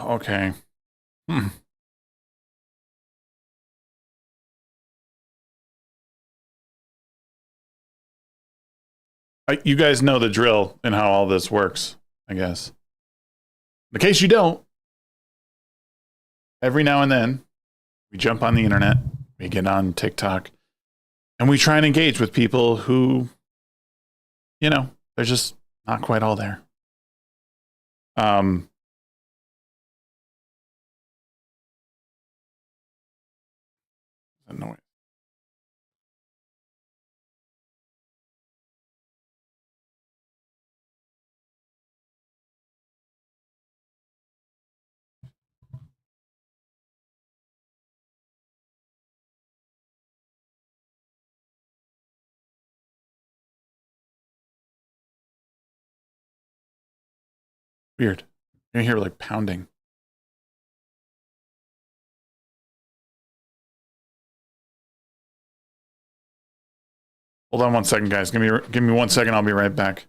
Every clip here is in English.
Okay. Hmm. You guys know the drill and how all this works, I guess. In case you don't, every now and then we jump on the internet, we get on TikTok, and we try and engage with people who, you know, they're just not quite all there. Noise. Weird. You hear like pounding. Hold on one second, guys. Give me 1 second. I'll be right back.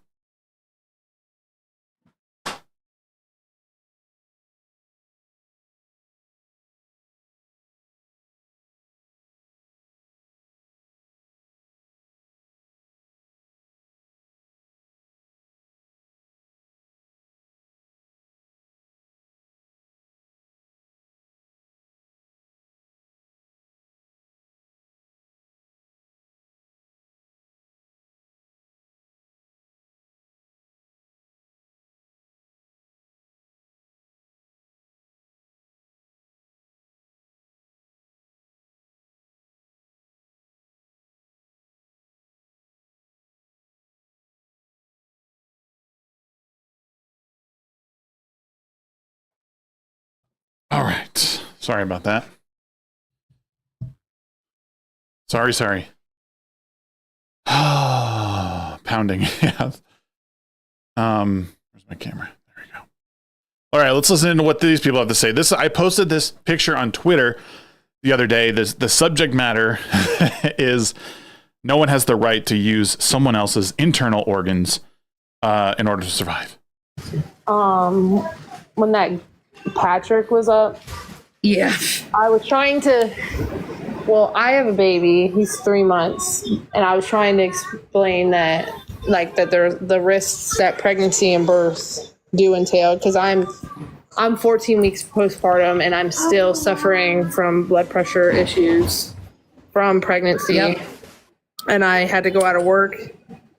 All right. Sorry about that. Sorry. Pounding. Yeah. Where's my camera? There we go. All right, let's listen to what these people have to say. I posted this picture on Twitter the other day. The subject matter is no one has the right to use someone else's internal organs in order to survive. When that Patrick was up, yeah, I was trying to. Well, I have a baby. He's 3 months, and I was trying to explain that, like, that there's the risks that pregnancy and birth do entail, because I'm 14 weeks postpartum, and I'm still suffering from blood pressure issues from pregnancy. Yep. And I had to go out of work.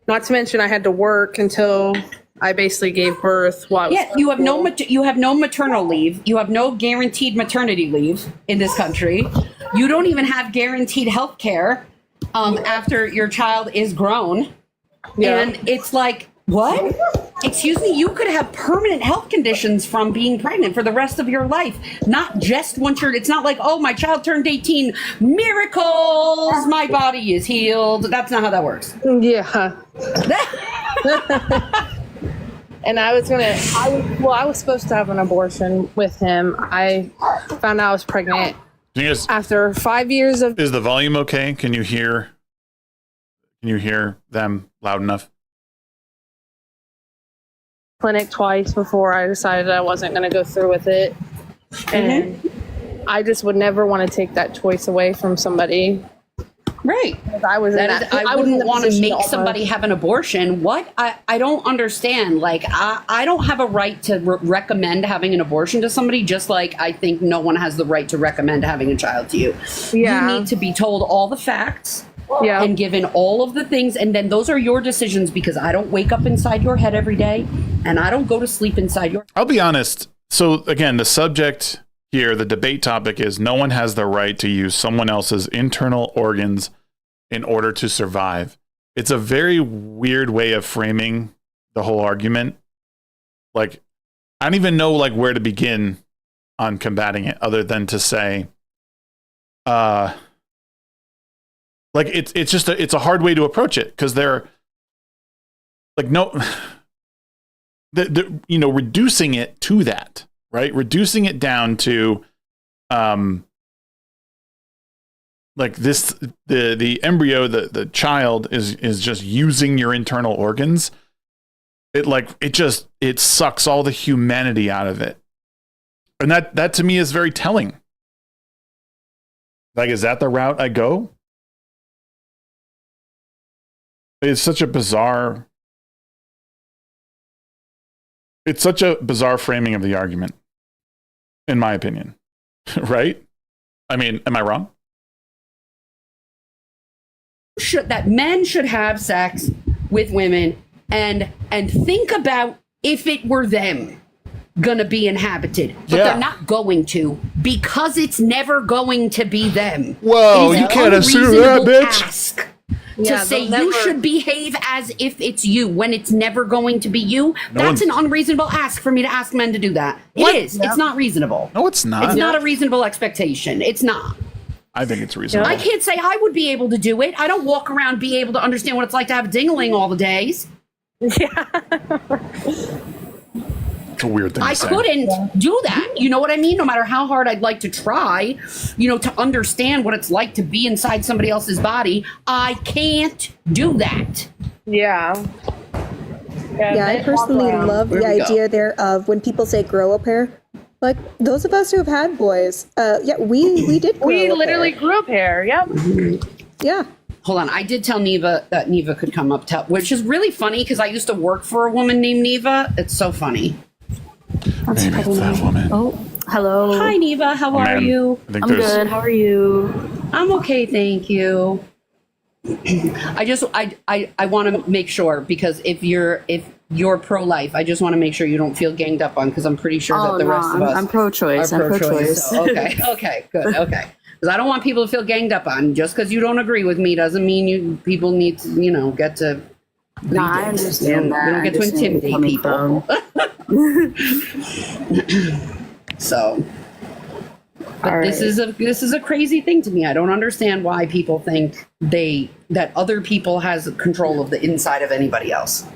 Not to mention, I had to work until I basically gave birth. You have no maternal leave. You have no guaranteed maternity leave in this country. You don't even have guaranteed health care after your child is grown. Yeah. And it's like, what? Excuse me, you could have permanent health conditions from being pregnant for the rest of your life. Not just once it's not like, oh, my child turned 18, miracles, my body is healed. That's not how that works. Yeah. And I was supposed to have an abortion with him. I found out I was pregnant after 5 years of. Is the volume okay? Can you hear them loud enough? Clinic twice before I decided I wasn't going to go through with it. And I just would never want to take that choice away from somebody. Right. I wouldn't want to make somebody have an abortion. What? I don't understand. Like, I don't have a right to recommend having an abortion to somebody, just like I think no one has the right to recommend having a child to you. Yeah. You need to be told all the facts. Yeah. And given all of the things, and then those are your decisions, because I don't wake up inside your head every day, and I don't go to sleep inside your. I'll be honest. So again, the subject here, the debate topic is no one has the right to use someone else's internal organs in order to survive. It's a very weird way of framing the whole argument. Like, I don't even know like where to begin on combating it, other than to say, like it's a hard way to approach it, because they're like, no, reducing it to that, right? Reducing it down to, like this, the embryo, the child is just using your internal organs. It sucks all the humanity out of it. And that to me is very telling. Like, is that the route I go? It's such a bizarre framing of the argument, in my opinion. Right? I mean, am I wrong? That men should have sex with women and think about if it were them gonna be inhabited, but they're not going to, because it's never going to be them. Whoa, you can't assume that, bitch. Ask to say you should behave as if it's you when it's never going to be you. That's an unreasonable ask for me to ask men to do that. It is. It's not reasonable. No, it's not. It's not a reasonable expectation. It's not. I think it's reasonable. I can't say I would be able to do it. I don't walk around be able to understand what it's like to have a ding-a-ling all the days. Yeah. It's a weird thing to say. I couldn't do that. You know what I mean? No matter how hard I'd like to try, to understand what it's like to be inside somebody else's body, I can't do that. Yeah. Yeah, I personally love the idea there of when people say grow a pair. Like, those of us who have had boys, we did grow We a literally pair. grew up here. Yep. Yeah. Hold on. I did tell Neva that Neva could come up, which is really funny because I used to work for a woman named Neva. It's so funny. Maybe it's that woman. Oh, hello. Hi, Neva. How are you? I'm good. How are you? I'm okay, thank you. I want to make sure, because if you're pro-life, I just want to make sure you don't feel ganged up on, because I'm pretty sure that the rest of us I'm pro-choice. are pro-choice. So, okay, good, okay. Because I don't want people to feel ganged up on. Just because you don't agree with me doesn't mean people need to, get to. No, I understand that. We don't get to intimidate people. So. But this is a crazy thing to me. I don't understand why people think that other people has control of the inside of anybody else.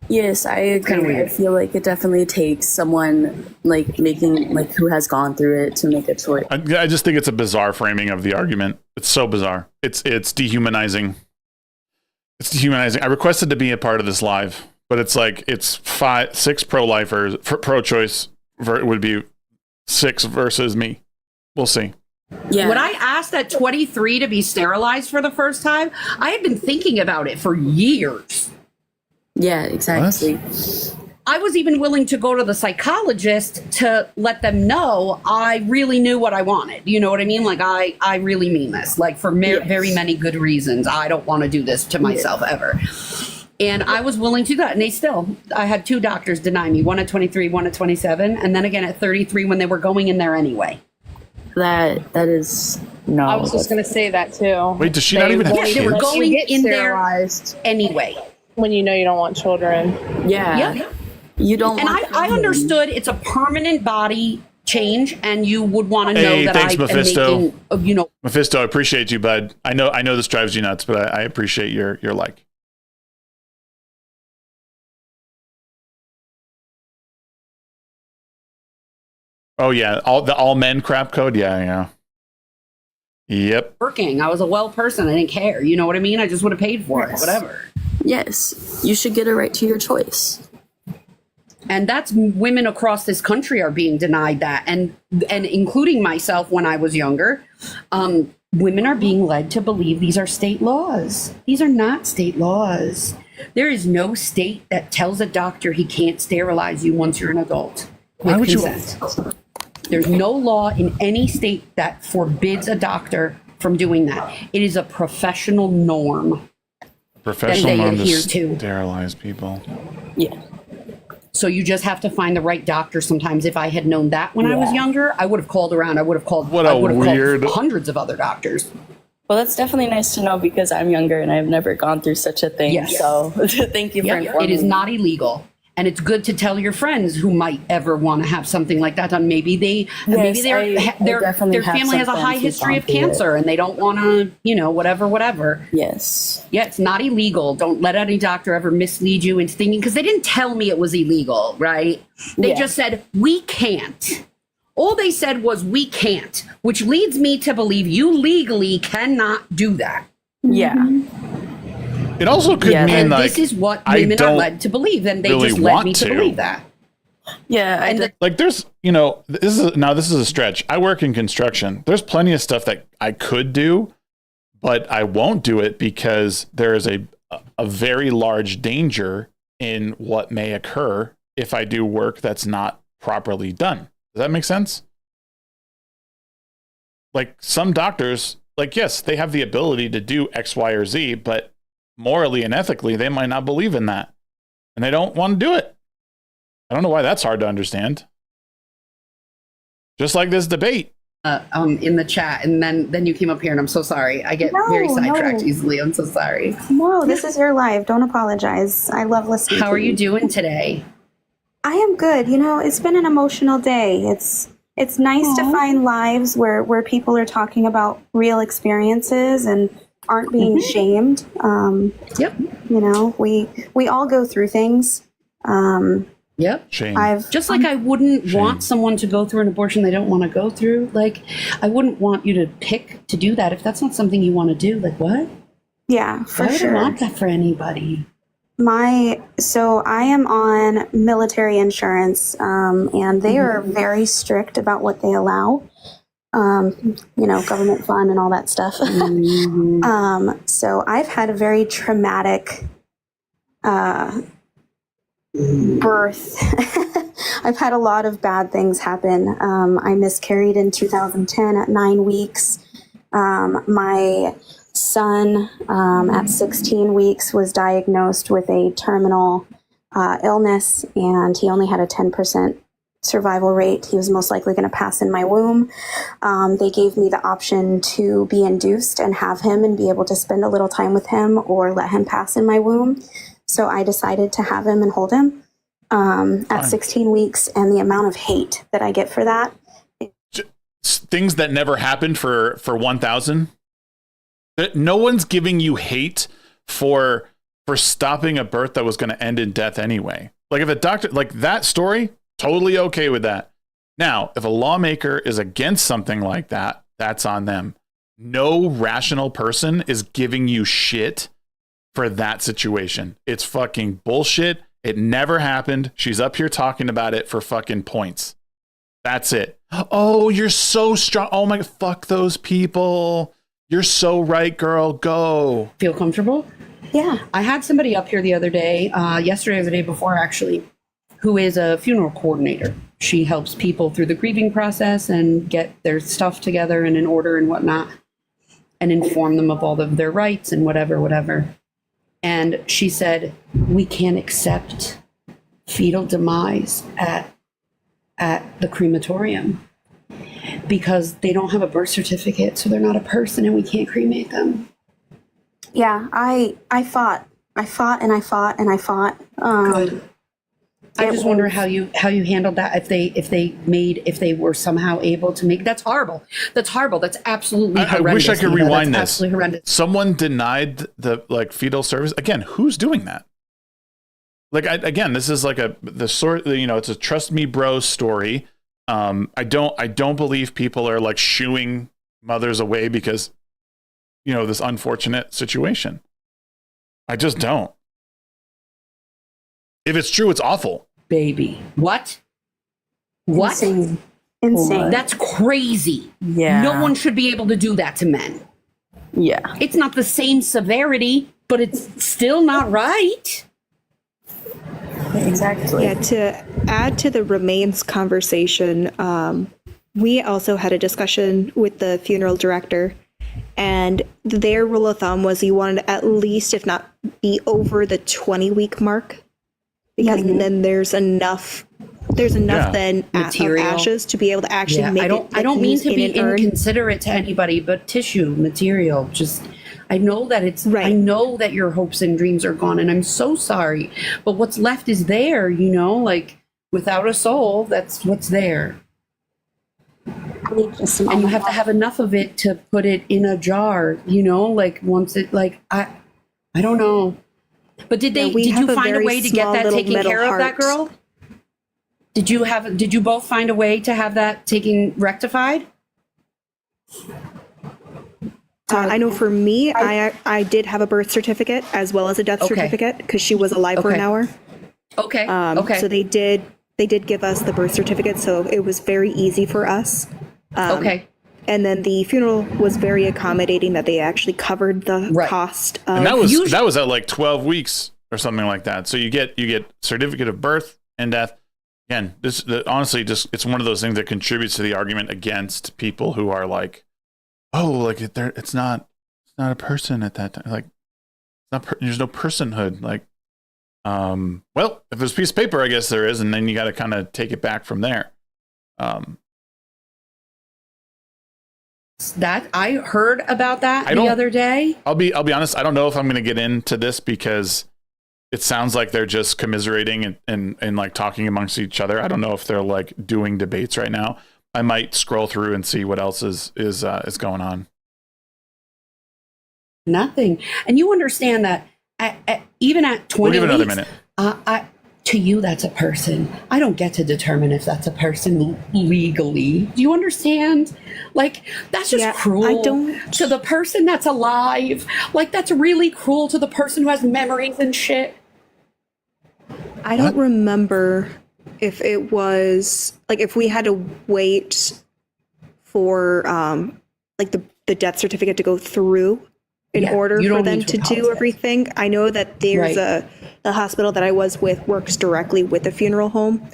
Yes, I agree. I feel like it definitely takes someone who has gone through it to make a choice. I just think it's a bizarre framing of the argument. It's so bizarre. It's dehumanizing. It's dehumanizing. I requested to be a part of this live, but it's like it's 6 pro-lifers, pro-choice would be 6 versus me. We'll see. Yeah. When I asked at 23 to be sterilized for the first time, I had been thinking about it for years. Yeah, exactly. What? I was even willing to go to the psychologist to let them know I really knew what I wanted. You know what I mean? Like, I really mean this. Like, for very many good reasons. I don't want to do this to myself ever. And I was willing to do that. And I had 2 doctors deny me, one at 23, one at 27, and then again at 33 when they were going in there anyway. That is no. I was just going to say that too. Wait, does she not even have kids? They were going in sterilized there anyway. When you don't want children. Yeah. You don't and want I understood it's a permanent body change, and you would want to know that thanks, Mephisto. am making, Mephisto, I appreciate you, bud. I know this drives you nuts, but I appreciate your like. Oh yeah, all men crap code. Yeah. Yep. working. I was a well person. I didn't care. You know what I mean? I just would have paid for it. Whatever. Yes, you should get a right to your choice. And that's women across this country are being denied that, and including myself when I was younger. Women are being led to believe these are state laws. These are not state laws. There is no state that tells a doctor he can't sterilize you once you're an adult with consent. There's no law in any state that forbids a doctor from doing that. It is a professional norm. Professional norm adhere to sterilize people. Yeah. So you just have to find the right doctor sometimes. If I had known that when I was younger, I would have called around. I would have called hundreds of other doctors. Well, that's definitely nice to know because I'm younger and I've never gone through such a thing. Yes. So thank you for informing me. It is not illegal. And it's good to tell your friends who might ever want to have something like that done. Maybe their family has a high history of cancer and they don't want to, whatever. Yes. Yeah, it's not illegal. Don't let any doctor ever mislead you into thinking, because they didn't tell me it was illegal, right? They just said, we can't. All they said was, we can't, which leads me to believe you legally cannot do that. Yeah. It also could mean and like this is what women are led to believe, and they really just led want me to believe that. Yeah, And Like there's, this is a stretch. I work in construction. There's plenty of stuff that I could do, but I won't do it because there is a very large danger in what may occur if I do work that's not properly done. Does that make sense? Like some doctors, like, yes, they have the ability to do X, Y, or Z, but morally and ethically, they might not believe in that. And they don't want to do it. I don't know why that's hard to understand. Just like this debate. In the chat, and then you came up here, and I'm so sorry. I get very sidetracked easily. I'm so sorry. No, this is your live. Don't apologize. I love listening. How are you doing today? I am good. It's been an emotional day. It's nice to find lives where people are talking about real experiences and aren't being shamed. Yep. We all go through things. Yep. Shame. Just like I wouldn't want someone to go through an abortion they don't want to go through. Like, I wouldn't want you to pick to do that if that's not something you want to do. Like, what? Yeah, for sure. I don't want that for anybody. So I am on military insurance, and they are very strict about what they allow. Government fund and all that stuff. So I've had a very traumatic birth. I've had a lot of bad things happen. I miscarried in 2010 at 9 weeks. My son at 16 weeks was diagnosed with a terminal illness, and he only had a 10% survival rate. He was most likely going to pass in my womb. They gave me the option to be induced and have him and be able to spend a little time with him or let him pass in my womb. So I decided to have him and hold him at 16 weeks, and the amount of hate that I get for that. Things that never happened for 1,000. No one's giving you hate for stopping a birth that was going to end in death anyway. Like if a doctor, like that story, totally okay with that. Now, if a lawmaker is against something like that, that's on them. No rational person is giving you shit for that situation. It's fucking bullshit. It never happened. She's up here talking about it for fucking points. That's it. Oh, you're so strong. Oh my, fuck those people. You're so right, girl. Go. Feel comfortable? Yeah. I had somebody up here the other day, yesterday or the day before actually, who is a funeral coordinator. She helps people through the grieving process and get their stuff together and in order and whatnot, and inform them of all of their rights and whatever. And she said, we can't accept fetal demise at the crematorium because they don't have a birth certificate, so they're not a person and we can't cremate them. Yeah, I fought. Good. I just wonder how you handled that. If they were somehow able to make, that's horrible. That's absolutely horrendous. I wish I could rewind this. Absolutely horrendous. Someone denied the fetal service. Again, who's doing that? Like this is like it's a trust me bro story. I don't believe people are like shooing mothers away because this unfortunate situation. I just don't. If it's true, it's awful. Baby. What? Insane. That's crazy. Yeah. No one should be able to do that to men. Yeah. It's not the same severity, but it's still not right. Exactly. Yeah, to add to the remains conversation, we also had a discussion with the funeral director, and their rule of thumb was you wanted to at least, if not be over the 20-week mark, because then there's enough then material. of ashes to be able to actually make it. I don't mean to be an urn. inconsiderate to anybody, but tissue material, just I know that it's right. I know that your hopes and dreams are gone, and I'm so sorry. But what's left is there, like without a soul, that's what's there. And you have to have enough of it to put it in a jar, like once it I don't know. But did you find a way to get that taken care of, that girl? Did you both find a way to have that rectified? I know for me, I did have a birth certificate as well as a death certificate because she was alive for an hour. Okay. So they did They did give us the birth certificate, so it was very easy for us. Okay. And then the funeral was very accommodating that they actually covered the Right. cost of. And that was at like 12 weeks or something like that. So you get certificate of birth and death. Again, honestly, just it's one of those things that contributes to the argument against people who are like, oh, like it's not a person at that time. Like, there's no personhood. Like, well, if there's a piece of paper, I guess there is, and then you got to kind of take it back from there. That I heard about that the other day. I'll be honest. I don't know if I'm going to get into this because it sounds like they're just commiserating and like talking amongst each other. I don't know if they're like doing debates right now. I might scroll through and see what else is going on. Nothing. And you understand that even at 20 We'll give it another weeks, minute. To you, that's a person. I don't get to determine if that's a person legally. Do you understand? Like, that's just cruel I don't. to the person that's alive. Like, that's really cruel to the person who has memories and shit. I don't remember if it was like if we had to wait for like the death certificate to go through in order for them to do everything. I know that there's the hospital that I was with works directly with the funeral home.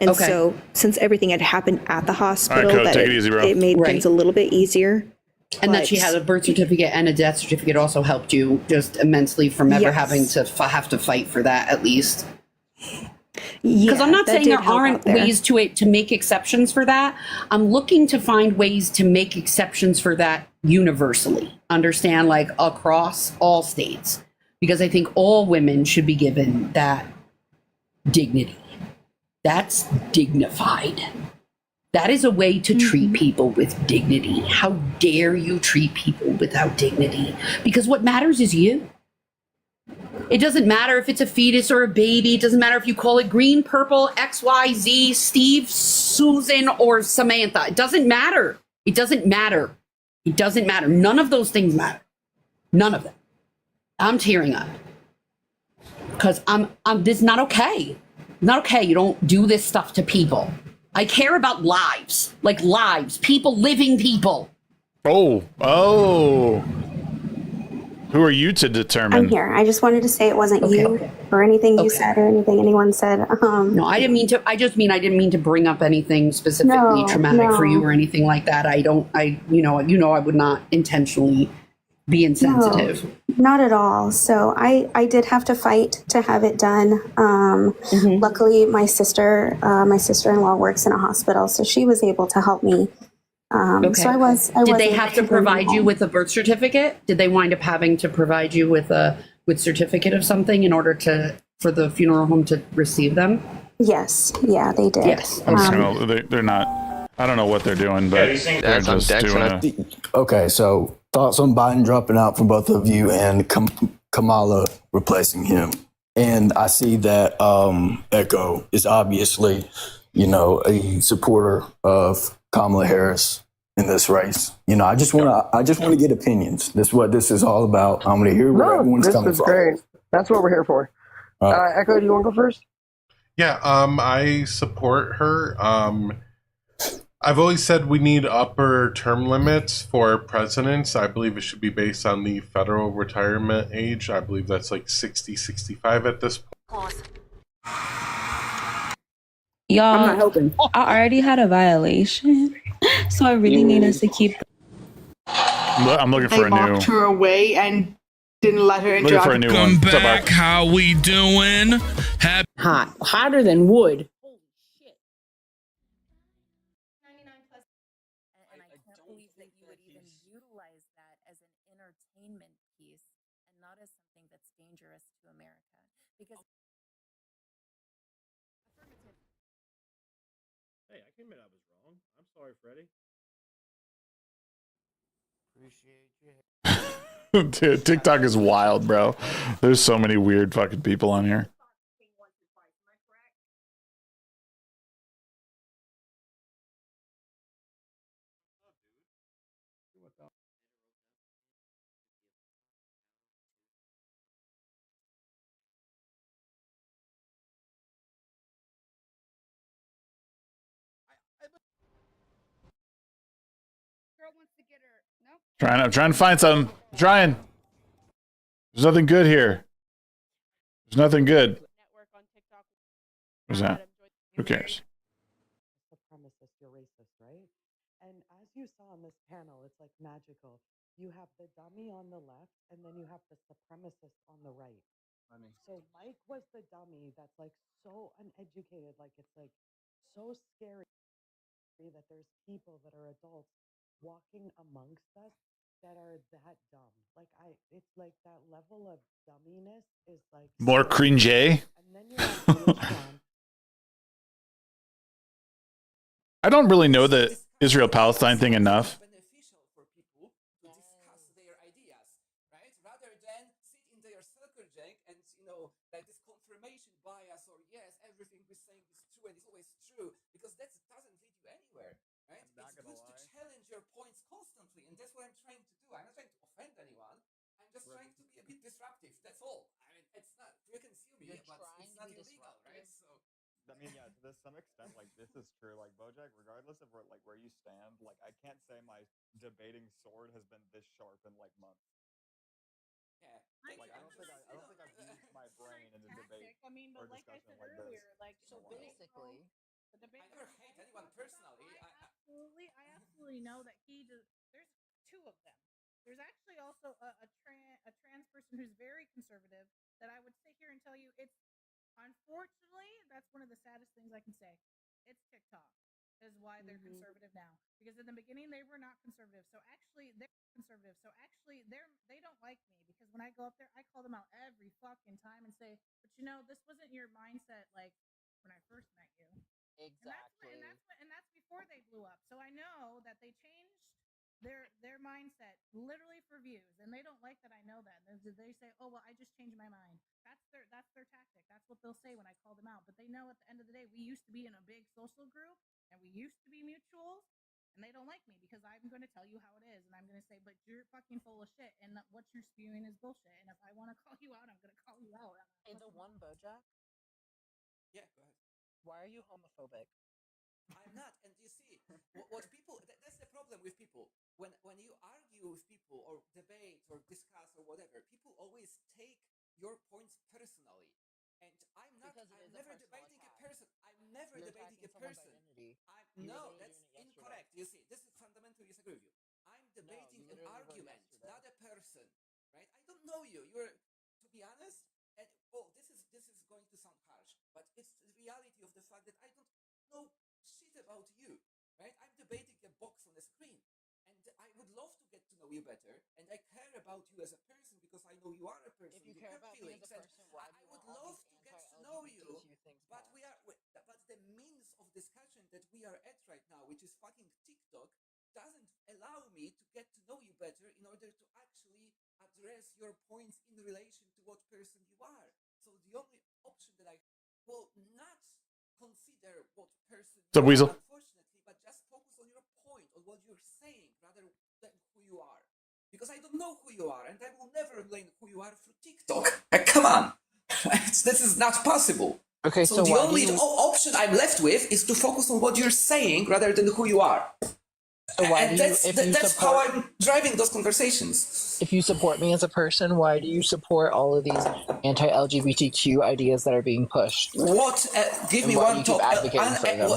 And so since everything had happened at the hospital, All right, Code, take it easy, bro. it made things a little bit easier. And that she had a birth certificate and a death certificate also helped you just immensely from ever having to have to fight for that, at least. Because I'm not saying there aren't ways to make exceptions for that. I'm looking to find ways to make exceptions for that universally. Understand, like across all states, because I think all women should be given that dignity. That's dignified. That is a way to treat people with dignity. How dare you treat people without dignity? Because what matters is you. It doesn't matter if it's a fetus or a baby. It doesn't matter if you call it green, purple, XYZ, Steve, Susan, or Samantha. It doesn't matter. It doesn't matter. It doesn't matter. None of those things matter. None of them. I'm tearing up. Because this is not okay. Not okay. You don't do this stuff to people. I care about lives. Like lives. People, living people. Oh. Who are you to determine? I'm here. I just wanted to say it wasn't you or anything you said or anything anyone said. No, I didn't mean to. I didn't mean to bring up anything specifically traumatic for you or anything like that. I would not intentionally be insensitive. No, not at all. So I did have to fight to have it done. Luckily, my sister-in-law works in a hospital, so she was able to help me. So I was. Did they have to provide you with a birth certificate? Did they wind up having to provide you with a certificate of something in order for the funeral home to receive them? Yes. Yeah, they did. Yes. They're not. I don't know what they're doing, but they're just doing Okay, so thoughts on Biden dropping out for both of you and Kamala replacing him. And I see that Echo is obviously, a supporter of Kamala Harris in this race. I just want to get opinions. This is what this is all about. I'm going to hear where everyone's coming from. Great. That's what we're here for. Echo, do you want to go first? Yeah, I support her. I've always said we need upper term limits for presidents. I believe it should be based on the federal retirement age. I believe that's like 60, 65 at this point. Y'all, I'm not helping. I already had a violation, so I really need us to keep. I'm looking for a new. I locked her away and didn't let her Looking for a new one. Welcome back. How we doing? Hot, hotter than wood. And I can't believe that you would even utilize that as an entertainment piece and not as something that's dangerous to America. Because hey, I can admit I was wrong. I'm sorry, Freddie. Appreciate you. Dude, TikTok is wild, bro. There's so many weird fucking people on here. I'm trying to find something. I'm trying. There's nothing good here. There's nothing good. What's that? Who cares? Supremacist, you're racist, right? And as you saw on this panel, it's like magical. You have the dummy on the left, and then you have the supremacist on the right. So Mike was the dummy that's like so uneducated, like it's like so scary that there's people that are adults walking amongst us that are that dumb. Like it's like that level of dumminess is like More so cringe. And then you have Sean. I don't really know the Israel-Palestine thing enough. Beneficial for people to discuss their ideas, right? Rather than sit in their circle jank and like this confirmation bias or yes, everything we're saying is true and it's always true because that doesn't lead you anywhere, right? It's good to challenge your points constantly, and that's what I'm trying to do. I'm not trying to offend anyone. I'm just trying to be a bit disruptive. That's all. I mean, it's not you can sue me, but it's not illegal, right? So. I mean, yeah, to some extent, like, this is true. Like, Bojack, regardless of where you stand, like, I can't say my debating sword has been this sharp in, like, months. Yeah. Like, I don't think I've used my brain in a debate or discussion like this. So basically, I never hate anyone personally. I absolutely know that there's two of them. There's actually also a trans person who's very conservative that I would sit here and tell you it's unfortunately that's one of the saddest things I can say. It's TikTok is why they're conservative now, because in the beginning they were not conservative. So actually they're conservative. So actually they don't like me because when I go up there I call them out every fucking time and say, but this wasn't your mindset like when I first met you. Exactly. And that's before they blew up. So I know that they changed their mindset literally for views, and they don't like that I know that. They say, "Oh well, I just changed my mind." That's their tactic. That's what they'll say when I call them out. But they know at the end of the day, we used to be in a big social group, and we used to be mutuals, and they don't like me because I'm going to tell you how it is, and I'm going to say, "But you're fucking full of shit, and what you're spewing is bullshit." And if I want to call you out, I'm going to call you out. Hey, the one Bojack. Yeah, go ahead. Why are you homophobic? I'm not, and you see, what people, that's the problem with people. When you argue with people or debate or discuss or whatever, people always take your points personally. And I'm not, I'm never debating a person. I'm never debating a person. No, that's incorrect. You see, this is fundamentally disagree with you. I'm debating an argument, not a person, right? I don't know you. To be honest, and this is going to sound harsh, but it's the reality of the fact that I don't know shit about you, right? I'm debating a box on the screen, and I would love to get to know you better, and I care about you as a person because I know you are a person. If you care about me as a person, why I would love to get to know you, but but the means of discussion that we are at right now, which is fucking TikTok, doesn't allow me to get to know you better in order to actually address your points in relation to what person you are. So the only option that I will not consider what person What's up, you Weasel? are, unfortunately, but just focus on your point, on what you're saying, rather than who you are. Because I don't know who you are, and I will never learn who you are through TikTok. Come on! This is not possible. Okay, so the only option I'm left with is to focus on what you're saying rather than who you are. So why And that's how I'm driving those conversations. If you support me as a person, why do you support all of these anti-LGBTQ ideas that are being pushed? What? Give me one top.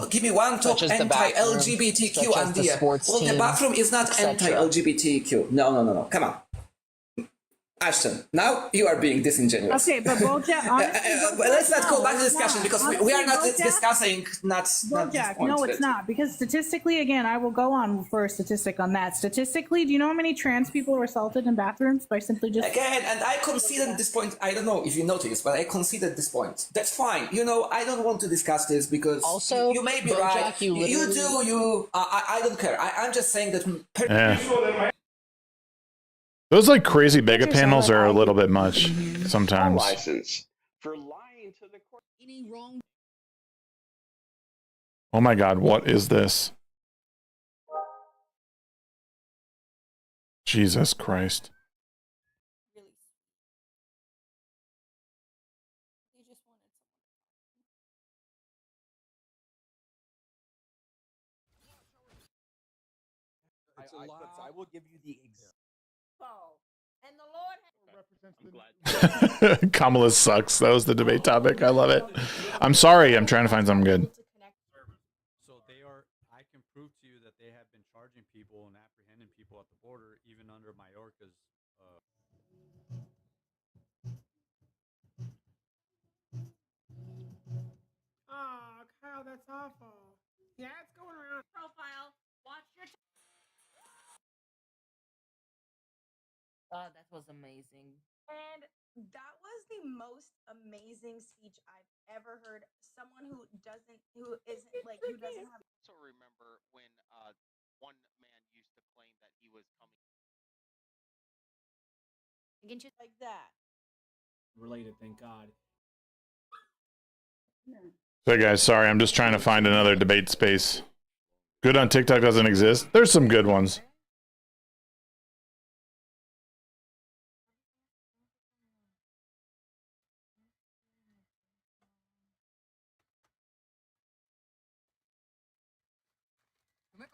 Give me one top anti-LGBTQ idea. Well, the bathroom is not anti-LGBTQ. No. Come on. Ashton, now you are being disingenuous. Okay, but Bojack, let's not go back to the discussion because we are not discussing not Bojack, no, it's not. Because statistically, again, I will go on for a statistic on that. Statistically, do you know how many trans people were assaulted in bathrooms by simply just... Again, and I conceded this point. I don't know if you noticed, but I conceded this point. That's fine. I don't want to discuss this because also, you may be Bojack, right. I don't care. I'm just saying that... Those like crazy mega panels are a little bit much sometimes. License for lying to the court. Wrong. Oh my God, what is this? Jesus Christ. I will give you the And the Lord Kamala sucks. That was the debate topic. I love it. I'm sorry. I'm trying to find something good. So they are. I can prove to you that they have been charging people and apprehending people at the border, even under Mayorka's. Oh, Kyle, that's awful. Yeah, it's going around. Profile. Watch your. That was amazing. And that was the most amazing speech I've ever heard. Someone who doesn't have. Also remember when one man used to claim that he was coming Against you like that. Related, thank God. Hey guys, sorry. I'm just trying to find another debate space. Good on TikTok doesn't exist. There's some good ones.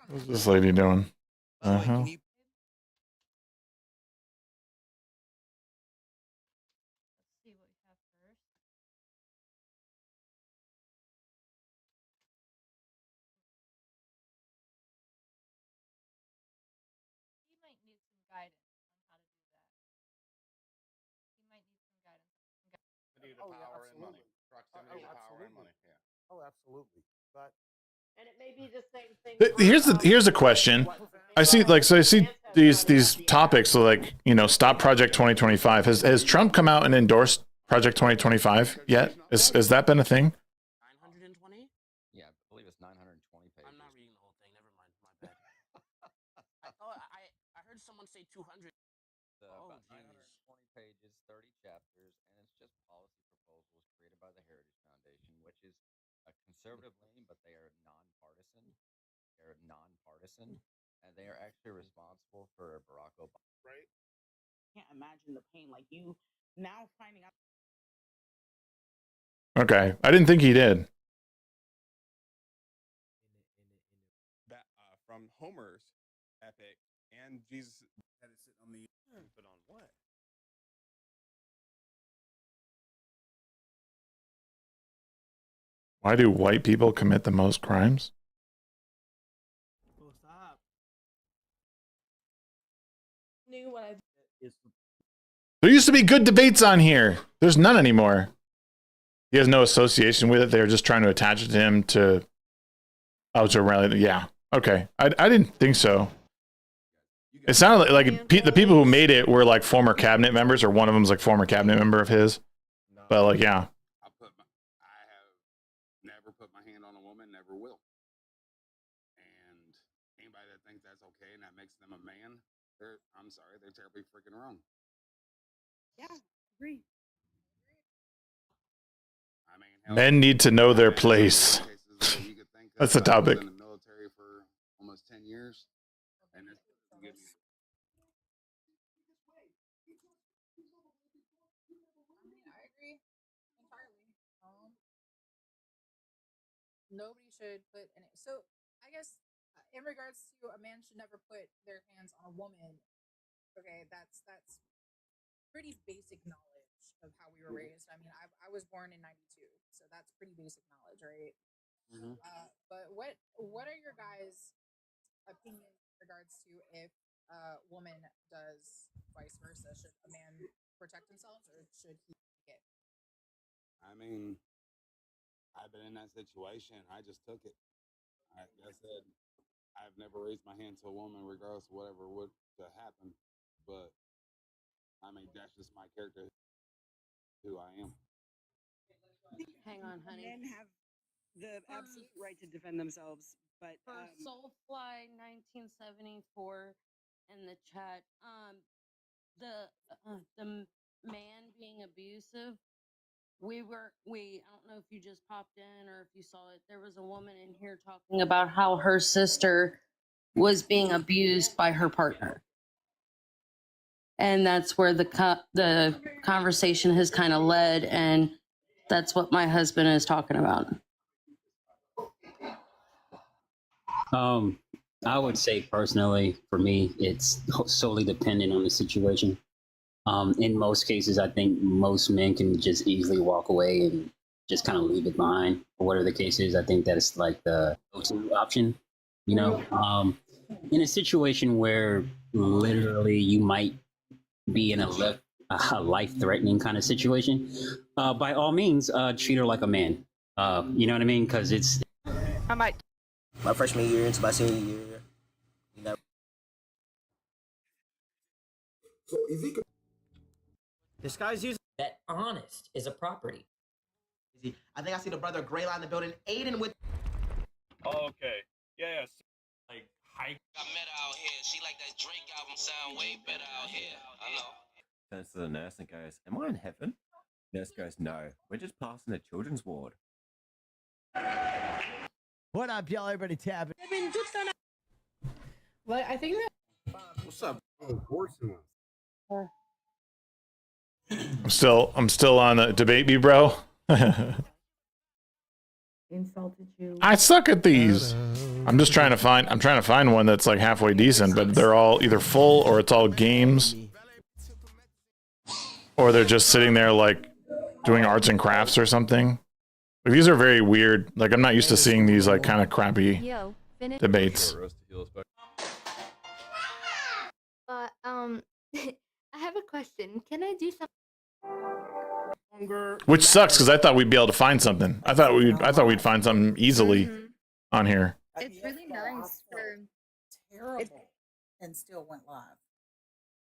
What's this lady doing? Uh-huh. He might need some guidance on how to do that. He might need some guidance. Power and money. Proximity to power and money. Yeah. Oh, absolutely. But And it may be the same thing. Here's a question. I see these topics, so like, you know, stop Project 2025. Has Trump come out and endorsed Project 2025 yet? Has that been a thing? 920? Yeah, I believe it's 920 pages. I'm not reading the whole thing. Never mind. My bad. I heard someone say 200. About 920 pages, 30 chapters, and it's just policy proposals created by the Heritage Foundation, which is a conservative leaning, but they are nonpartisan. They're nonpartisan, and they are actually responsible for Barack Obama. Right? Can't imagine the pain. Like you now finding out. Okay, I didn't think he did. That from Homer's epic and Jesus had it sit on the. But on what? Why do white people commit the most crimes? Stop. Knew what I There used to be good debates on here. There's none anymore. He has no association with it. They're just trying to attach it to him to rally. Yeah. Okay. I didn't think so. It sounded like the people who made it were like former cabinet members, or one of them's like former cabinet member of his. But like, yeah. I have never put my hand on a woman, never will. And anybody that thinks that's okay and that makes them a man, I'm sorry, they're terribly freaking wrong. Yeah, agree. I mean, Men need to know their place. That's the topic. In the military for almost 10 years. And it's good. I agree entirely. Nobody should put any. So I guess in regards to a man should never put their hands on a woman. Okay, that's pretty basic knowledge of how we were raised. I mean, I was born in '92, so that's pretty basic knowledge, right? Mm-hmm. But what are your guys' opinions in regards to if a woman does vice versa? Should a man protect himself, or should he get? I mean, I've been in that situation. I just took it. Like I said, I've never raised my hand to a woman, regardless of whatever would to happen. But I mean, that's just my character, who I am. Hang on, honey. Men have the absolute right to defend themselves, but For Soulfly 1974 in the chat, the man being abusive. I don't know if you just popped in or if you saw it. There was a woman in here talking about how her sister was being abused by her partner. And that's where the conversation has kind of led, and that's what my husband is talking about. I would say personally, for me, it's solely dependent on the situation. In most cases, I think most men can just easily walk away and just kind of leave it behind. Or whatever the case is, I think that's like the go-to option. You know, in a situation where literally you might be in a life-threatening kind of situation, by all means, treat her like a man. You know what I mean? Because it's. I might. My freshman year into my senior year, you know. So if he could. This guy's using that honest is a property. I think I see the brother Grayline in the building. Aiden with. Oh, okay. Yeah. Like hike. I met her out here. She like that Drake album sound way better out here. I know. Turns to the nurse and goes, "Am I in heaven?" Nurse goes, "No, we're just passing the children's ward." What up, y'all? Everybody tapping. Like, I think that. What's up? I'm still on the debate me, bro. Insulted you. I suck at these. I'm trying to find one that's like halfway decent, but they're all either full or it's all games. Or they're just sitting there like doing arts and crafts or something. Like, these are very weird. Like, I'm not used to seeing these like kind of crappy debates. I have a question. Can I do something? Which sucks because I thought we'd be able to find something. I thought we'd find something easily on here. It's really nice for terrible and still went live.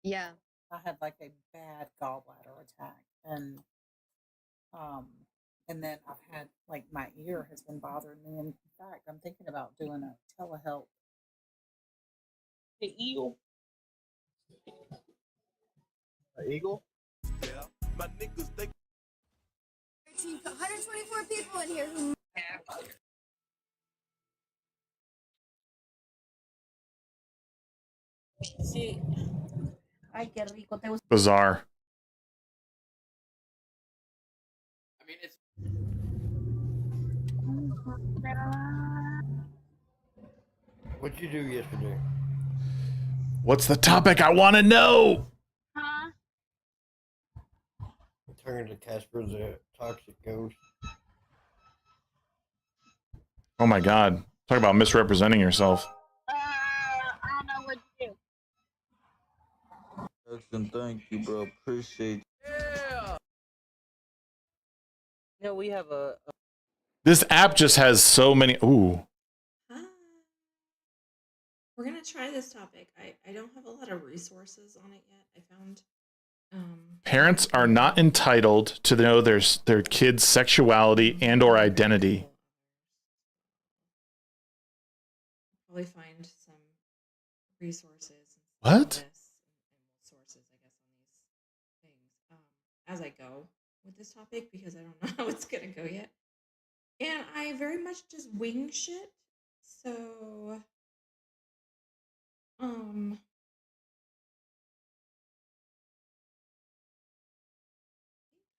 Yeah. I had like a bad gallbladder attack and then I've had like my ear has been bothering me. In fact, I'm thinking about doing a telehealth. The eagle. An eagle? Yeah. My niggas, they 124 people in here who Sí. Ay, qué rico. ¿Te gusta? Bizarre. I mean, it's. What'd you do yesterday? What's the topic? I want to know. Huh? Turn to Casper the toxic ghost. Oh my God. Talk about misrepresenting yourself. I don't know what to do. Thank you, bro. Appreciate Yeah. No, we have a This app just has so many. Ooh. We're gonna try this topic. I don't have a lot of resources on it yet. I found Parents are not entitled to know their kids' sexuality and or identity. probably find some resources. What? Sources, I guess, on these things as I go with this topic because I don't know how it's gonna go yet, and I very much just wing shit. So,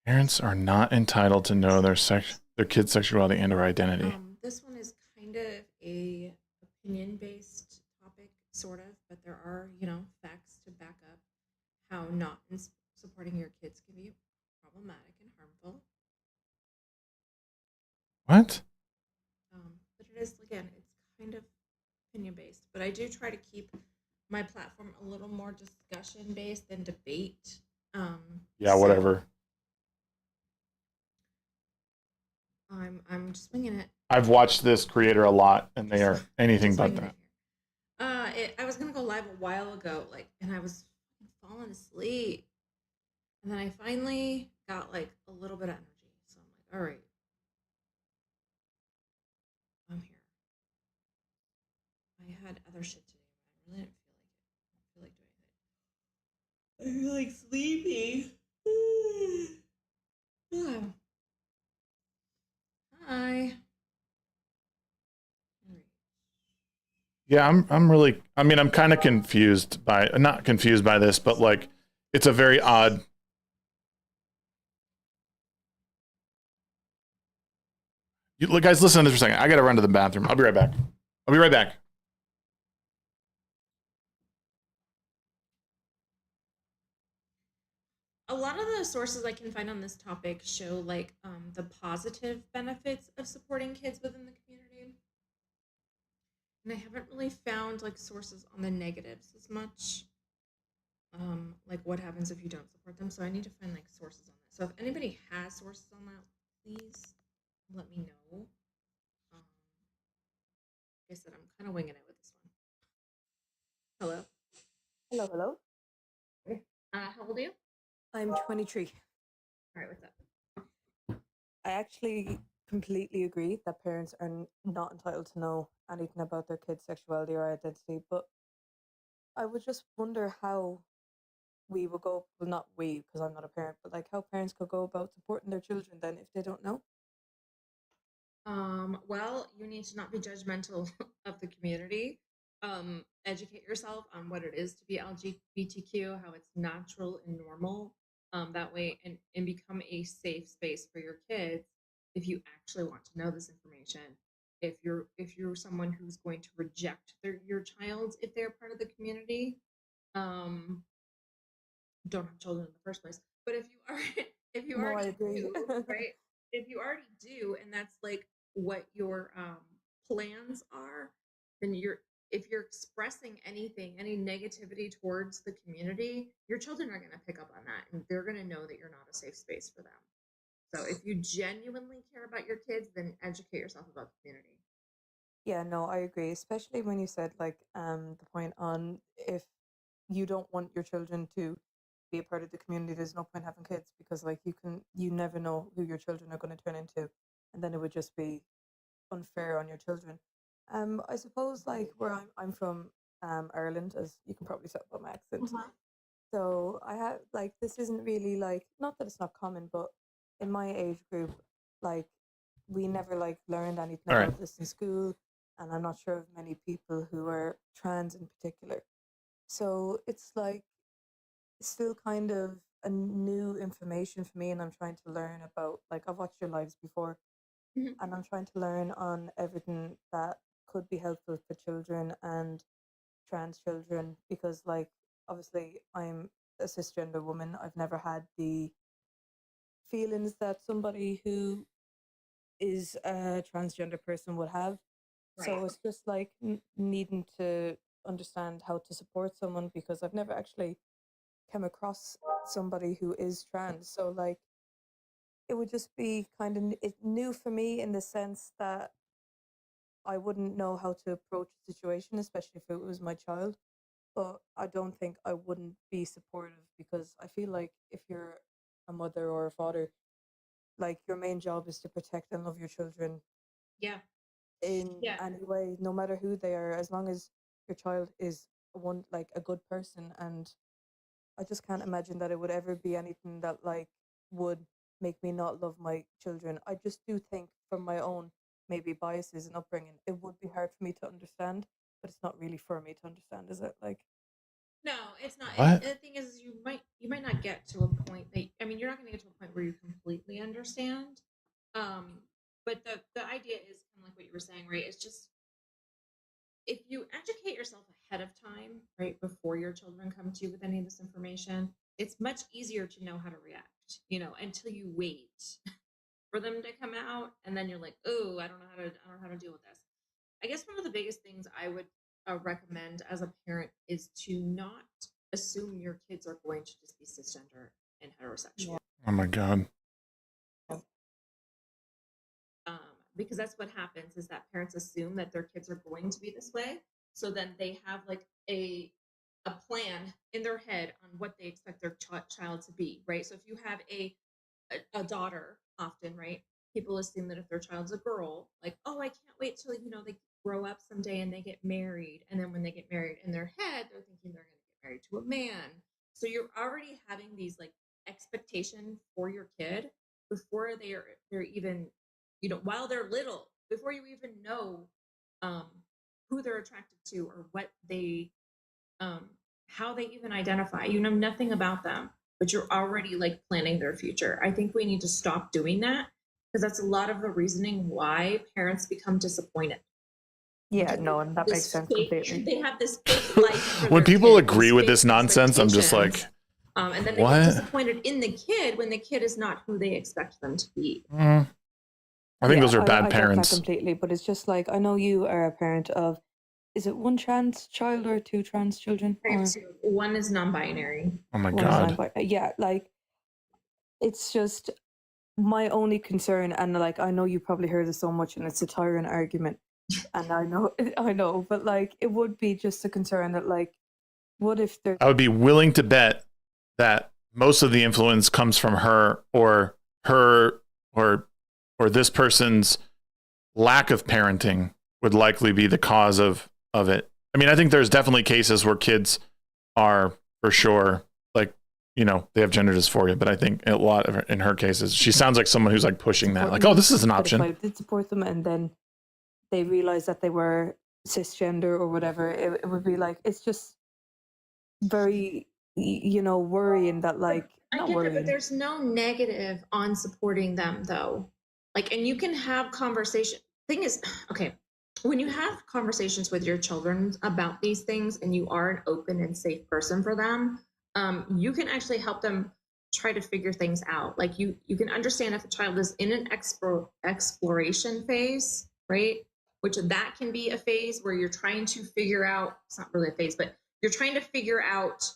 Parents are not entitled to know their kids' sexuality and or identity. This one is kind of a opinion-based topic, sort of, but there are, facts to back up how not supporting your kids can be problematic and harmful. What? But it is, again, it's kind of opinion-based, but I do try to keep my platform a little more discussion-based than debate. Yeah, whatever. I'm just winging it. I've watched this creator a lot, and they are anything but that. I was gonna go live a while ago, and I was falling asleep, and then I finally got a little bit of energy. So I'm like, all right, I'm here. I had other shit to do, but I really didn't feel like doing it. I feel sleepy. Hi. Yeah, I'm kind of confused by, not confused by this, but it's a very odd. Guys, listen to this for a second. I got to run to the bathroom. I'll be right back. lot of the sources I can find on this topic show like the positive benefits of supporting kids within the community. And I haven't really found like sources on the negatives as much. Like what happens if you don't support them. So I need to find like sources on that. So if anybody has sources on that, please let me know. Like I said, I'm kind of winging it with this one. Hello. Hello, hello. How old are you? I'm 23. All right, what's up? I actually completely agree that parents are not entitled to know anything about their kids' sexuality or identity, but I would just wonder how we would go, well, not we, because I'm not a parent, but like how parents could go about supporting their children then if they don't know. Well, you need to not be judgmental of the community. Educate yourself on what it is to be LGBTQ, how it's natural and normal. That way, and become a safe space for your kids if you actually want to know this information. If you're someone who's going to reject your child if they're part of the community, don't have children in the first place. But if you No, I already agree. do, right? If you already do, and that's like what your plans are, then if you're expressing anything, any negativity towards the community, your children are going to pick up on that, and they're going to know that you're not a safe space for them. So if you genuinely care about your kids, then educate yourself about the community. Yeah, no, I agree, especially when you said like the point on if you don't want your children to be a part of the community, there's no point having kids because like you never know who your children are going to turn into, and then it would just be unfair on your children. I suppose like where I'm from, Ireland, as you can probably tell by my accent. So I have like this isn't really like, not that it's not common, but in my age group, like we never like learned anything about this in school, and I'm not sure of many people who are trans in particular. So it's like still kind of a new information for me, and I'm trying to learn about, like, I've watched your lives before, and I'm trying to learn on everything that could be helpful for children and trans children because, like, obviously I'm a cisgender woman. I've never had the feelings that somebody who is a transgender person would have. So it's just like needing to understand how to support someone because I've never actually come across somebody who is trans. So like it would just be kind of new for me in the sense that I wouldn't know how to approach a situation, especially if it was my child. But I don't think I wouldn't be supportive because I feel like if you're a mother or a father, like your main job is to protect and love your children. Yeah. In any way, no matter who they are, as long as your child is a good person. And I just can't imagine that it would ever be anything that like would make me not love my children. I just do think from my own maybe biases and upbringing, it would be hard for me to understand, but it's not really for me to understand, is it? Like, no, it's not. What? And the thing is, you might not get to a point that, I mean, you're not going to get to a point where you completely understand. But the idea is kind of like what you were saying, right? It's just if you educate yourself ahead of time, right, before your children come to you with any of this information, it's much easier to know how to react, until you wait for them to come out, and then you're like, oh, I don't know how to deal with this. I guess one of the biggest things I would recommend as a parent is to not assume your kids are going to just be cisgender and heterosexual. Oh my God. Because that's what happens is that parents assume that their kids are going to be this way. So then they have like a plan in their head on what they expect their child to be, right? So if you have a daughter, often, right, people assume that if their child's a girl, like, oh, I can't wait till, they grow up someday and they get married. And then when they get married in their head, they're thinking they're going to get married to a man. So you're already having these like expectation for your kid before they're even, while they're little, before you even know who they're attracted to or what they, how they even identify. You know nothing about them, but you're already like planning their future. I think we need to stop doing that because that's a lot of the reasoning why parents become disappointed. yeah, no, and that makes sense completely. They have this fake life. When people agree with this nonsense, I'm just like, And then they What? get disappointed in the kid when the kid is not who they expect them to be. I think those are bad I parents. get that completely, but it's just like, I know you are a parent of, is it one trans child or 2 trans children? Or One is non-binary. Oh my one is God. non-binary. Yeah, like, it's just my only concern, and like, I know you probably heard it so much, and it's a tyrant argument, and I know, but like, it would be just a concern that like, what if there? I would be willing to bet that most of the influence comes from her or this person's lack of parenting would likely be the cause of it. I mean, I think there's definitely cases where kids are for sure, like, you know, they have gender dysphoria, but I think a lot of in her cases, she sounds like someone who's like pushing that, like, oh, this is an option. If I did support them and then they realized that they were cisgender or whatever, it would be like, it's just very, you know, worrying that like, I get it, but there's no negative on supporting them though. Like, and you can have conversation. Thing is, okay, when you have conversations with your children about these things and you are an open and safe person for them, you can actually help them try to figure things out. Like you can understand if a child is in an exploration phase, right? Which that can be a phase where you're trying to figure out, it's not really a phase, but you're trying to figure out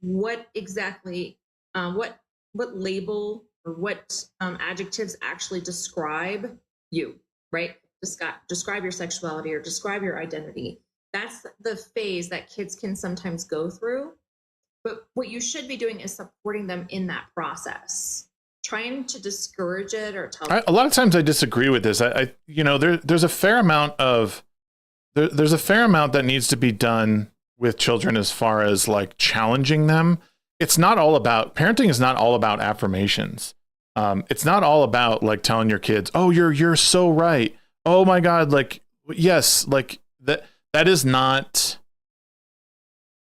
what exactly, what label or what adjectives actually describe you, right? Describe your sexuality or describe your identity. That's the phase that kids can sometimes go through. But what you should be doing is supporting them in that process. Trying to discourage it or tell them. A lot of times I disagree with this. I you know, there's a fair amount of there's a fair amount that needs to be done with children as far as like challenging them. It's not all about parenting is not all about affirmations. It's not all about like telling your kids, oh, you're so right. Oh my God. Like, yes, like that is not,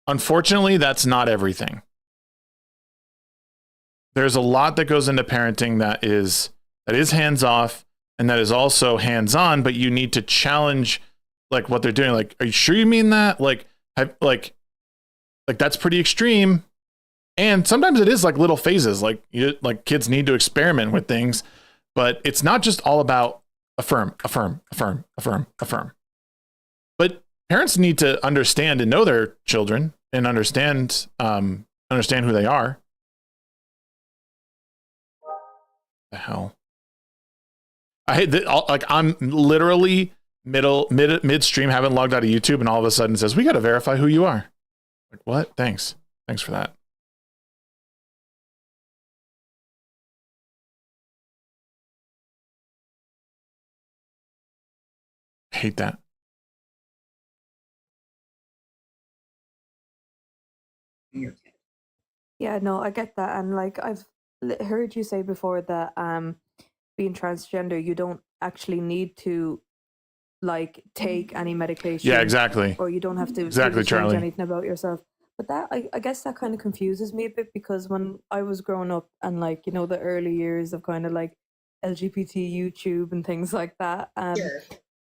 unfortunately, that's not everything. There's a lot that goes into parenting that is hands off and that is also hands on, but you need to challenge like what they're doing. Like, are you sure you mean that? Like that's pretty extreme. And sometimes it is like little phases, like kids need to experiment with things, but it's not just all about affirm. But parents need to understand and know their children and understand who they are. The hell? I hate that. Like I'm literally midstream, haven't logged out of YouTube, and all of a sudden it says we got to verify who you are. Like what? Thanks for that. I hate that. Yeah, no, I get that. And like I've heard you say before that being transgender, you don't actually need to like take any medication. Yeah, exactly. Or you don't have to exactly change Charlie. anything about yourself. But that I guess that kind of confuses me a bit, because when I was growing up and like, you know, the early years of kind of like LGBT YouTube and things like that, Sure.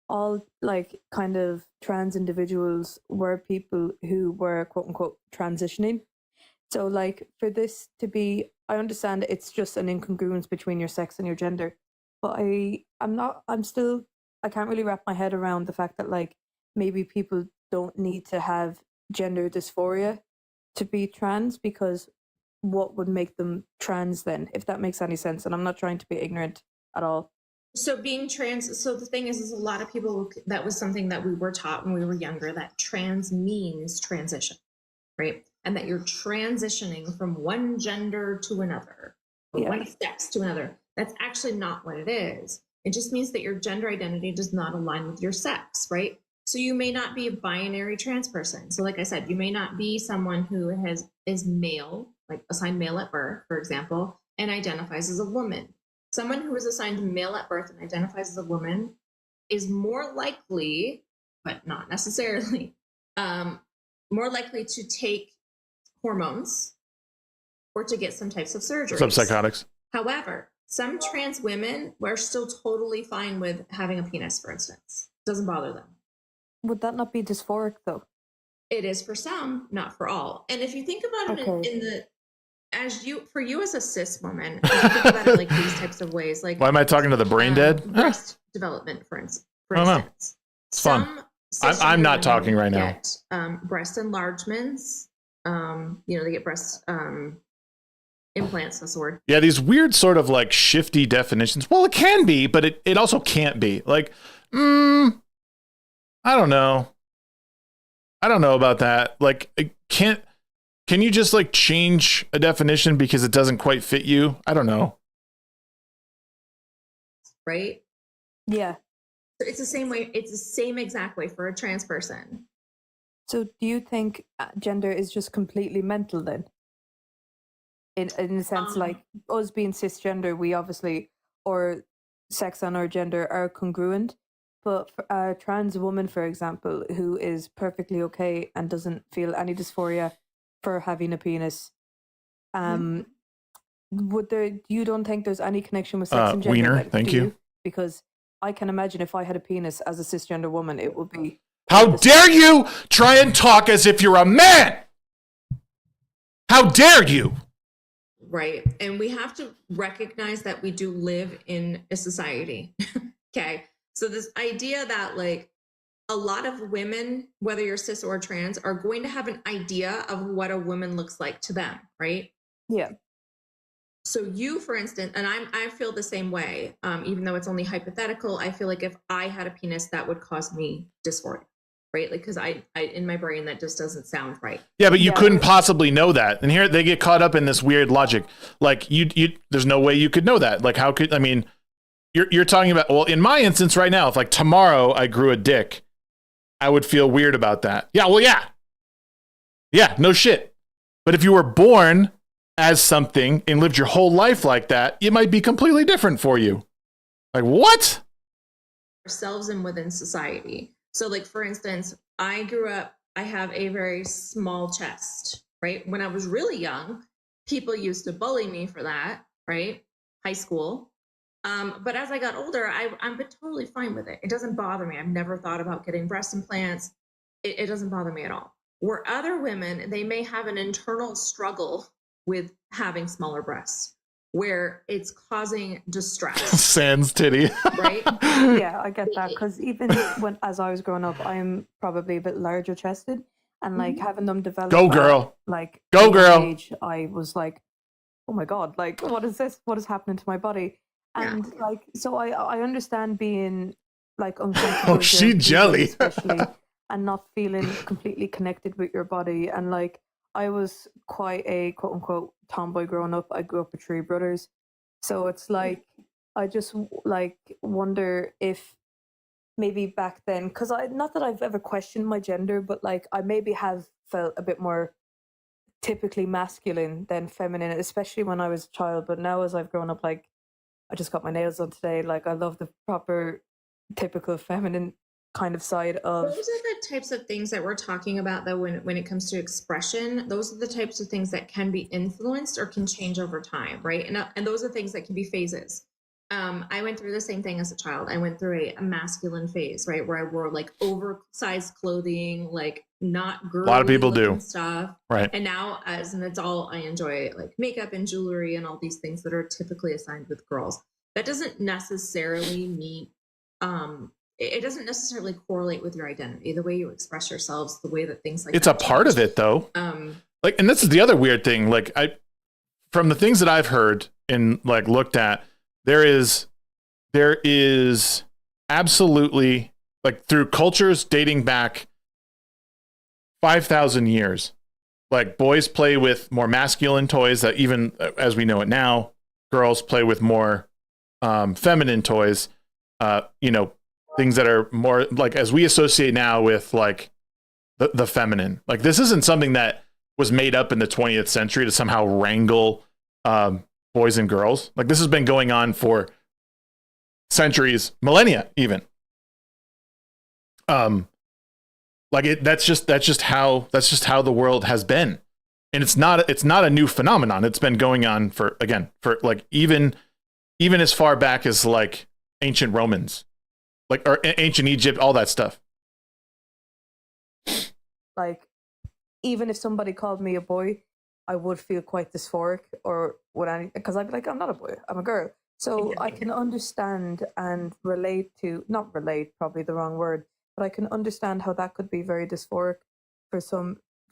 all like kind of trans individuals were people who were quote unquote transitioning. So like for this to be, I understand it's just an incongruence between your sex and your gender, but I can't really wrap my head around the fact that like maybe people don't need to have gender dysphoria to be trans, because what would make them trans then, if that makes any sense? And I'm not trying to be ignorant at all. So being trans, so the thing is a lot of people, that was something that we were taught when we were younger, that trans means transition, right? And that you're transitioning from one gender to another, or one sex to another. That's actually not what it is. It just means that your gender identity does not align with your sex, right? So you may not be a binary trans person. So like I said, you may not be someone who is male, like assigned male at birth, for example, and identifies as a woman. Someone who is assigned male at birth and identifies as a woman is more likely, but not necessarily, more likely to take hormones or to get some types of surgeries. Some psychotics. However, some trans women are still totally fine with having a penis, for instance. Doesn't bother them. Would that not be dysphoric though? It is for some, not for all. And if you think about it in the for you as a cis woman, if you think about it like these types of ways, like Why am I talking to the brain dead? breast development, for instance. I don't know. It's fun. I'm not talking right now. Get breast enlargements. They get breast implants. That's the word. Yeah, these weird sort of like shifty definitions. Well, it can be, but it also can't be. Like, I don't know. I don't know about that. Like, can you just like change a definition because it doesn't quite fit you? I don't know. Right? Yeah. It's the same way. It's the same exact way for a trans person. So do you think gender is just completely mental then? In a sense, like us being cisgender, we obviously, or sex and our gender are congruent. But for a trans woman, for example, who is perfectly okay and doesn't feel any dysphoria for having a penis, you don't think there's any connection with sex and gender? Wiener, then, thank you. Because I can imagine if I had a penis as a cisgender woman, it would be. How dare you try and talk as if you're a man? How dare you? Right. And we have to recognize that we do live in a society. Okay. So this idea that like a lot of women, whether you're cis or trans, are going to have an idea of what a woman looks like to them, right? Yeah. So you, for instance, and I feel the same way, even though it's only hypothetical, I feel like if I had a penis, that would cause me dysphoria, right? Like, because I in my brain, that just doesn't sound right. Yeah, but you couldn't possibly know that. And here they get caught up in this weird logic. Like you there's no way you could know that. Like how could, I mean, you're talking about, well, in my instance right now, if like tomorrow I grew a dick, I would feel weird about that. Yeah, well, yeah. Yeah, no shit. But if you were born as something and lived your whole life like that, it might be completely different for you. Like what? Ourselves and within society. So like, for instance, I grew up, I have a very small chest, right? When I was really young, people used to bully me for that, right? High school. But as I got older, I'm totally fine with it. It doesn't bother me. I've never thought about getting breast implants. It doesn't bother me at all. Where other women, they may have an internal struggle with having smaller breasts, where it's causing distress. Sans titty. Right? Yeah, I get that. Because even as I was growing up, I'm probably a bit larger chested. And like having them develop. Go girl. Like, go girl. Age, I was like, oh my God, like, what is this? What is happening to my body? And like, so I understand being like uncomfortable. Oh, she jelly. Especially, and not feeling completely connected with your body. And like, I was quite a quote unquote tomboy growing up. I grew up with 3 brothers. So it's like, I just like wonder if maybe back then, because not that I've ever questioned my gender, but like I maybe have felt a bit more typically masculine than feminine, especially when I was a child. But now as I've grown up, like, I just got my nails done today. Like, I love the proper, typical feminine kind of side of. Those are the types of things that we're talking about, though, when it comes to expression. Those are the types of things that can be influenced or can change over time, right? And those are things that can be phases. I went through the same thing as a child. I went through a masculine phase, right, where I wore like oversized clothing, like not girly. A lot of people do stuff, right? And now, as an adult, I enjoy like makeup and jewelry and all these things that are typically assigned with girls. That doesn't necessarily mean, it doesn't necessarily correlate with your identity, the way you express yourselves, the way that things like it's a part of it, though. Like, and this is the other weird thing. Like, from the things that I've heard and like looked at. There is absolutely, like, through cultures dating back 5,000 years, like boys play with more masculine toys that even as we know it now, girls play with more feminine toys, things that are more like as we associate now with like the feminine. Like this isn't something that was made up in the 20th century to somehow wrangle boys and girls. Like this has been going on for centuries, millennia, even. That's just how the world has been, and it's not a new phenomenon. It's been going on for like even as far back as like ancient Romans, like or ancient Egypt, all that stuff. Like even if somebody called me a boy, I would feel quite dysphoric, or would I? Because I'd be like, I'm not a boy, I'm a girl. So I can understand and relate to, not relate, probably the wrong word, but I can understand how that could be very dysphoric for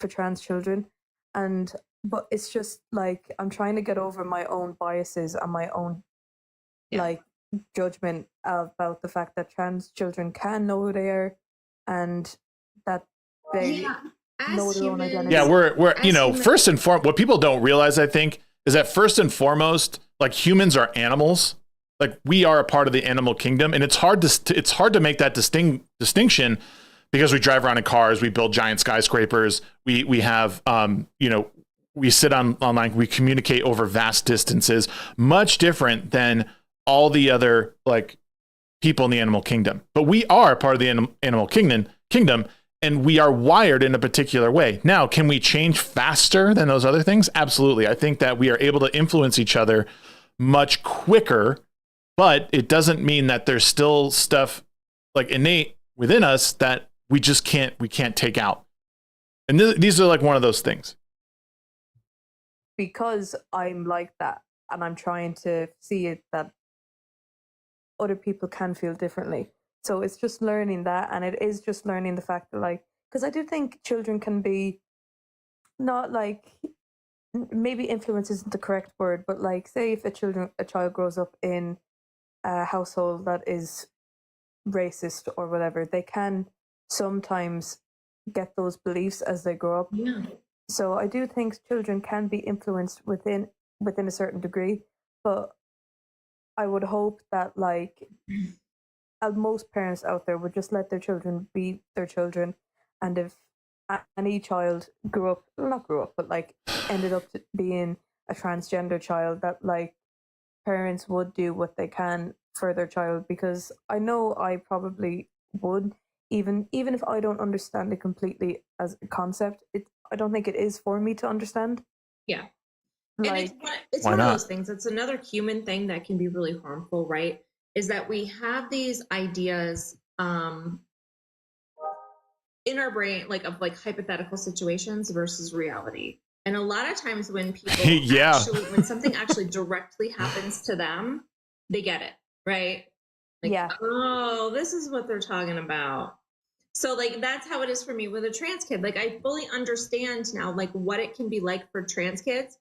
trans children. But it's just like I'm trying to get over my own biases and my own like judgment about the fact that trans children can know who they are and that they know their own identity. Yeah, we're first and foremost, what people don't realize, I think, is that first and foremost, like humans are animals. Like we are a part of the animal kingdom, and it's hard to make that distinction because we drive around in cars, we build giant skyscrapers, we have we sit online, we communicate over vast distances, much different than all the other like people in the animal kingdom. But we are part of the animal kingdom, and we are wired in a particular way. Now, can we change faster than those other things? Absolutely. I think that we are able to influence each other much quicker, but it doesn't mean that there's still stuff like innate within us that we can't take out. And these are like one of those things. Because I'm like that, and I'm trying to see it that other people can feel differently. So it's just learning that, and it is just learning the fact that, like, because I do think children can be not like, maybe influence isn't the correct word, but like, say if a child grows up in a household that is racist or whatever, they can sometimes get those beliefs as they grow up. Yeah. So I do think children can be influenced within a certain degree, but I would hope that like most parents out there would just let their children be their children, and if any child but like ended up being a transgender child, that like parents would do what they can for their child, because I know I probably would, even if I don't understand it completely as a concept. I don't think it is for me to understand. Yeah. Like, And it's why one of not? those things. It's another human thing that can be really harmful, right? Is that we have these ideas in our brain, like of like hypothetical situations versus reality. And a lot of times when people when something actually directly happens to them, they get it, right? Like, oh, this is what they're talking about. So like that's how it is for me with a trans kid. Like I fully understand now like what it can be like for trans kids,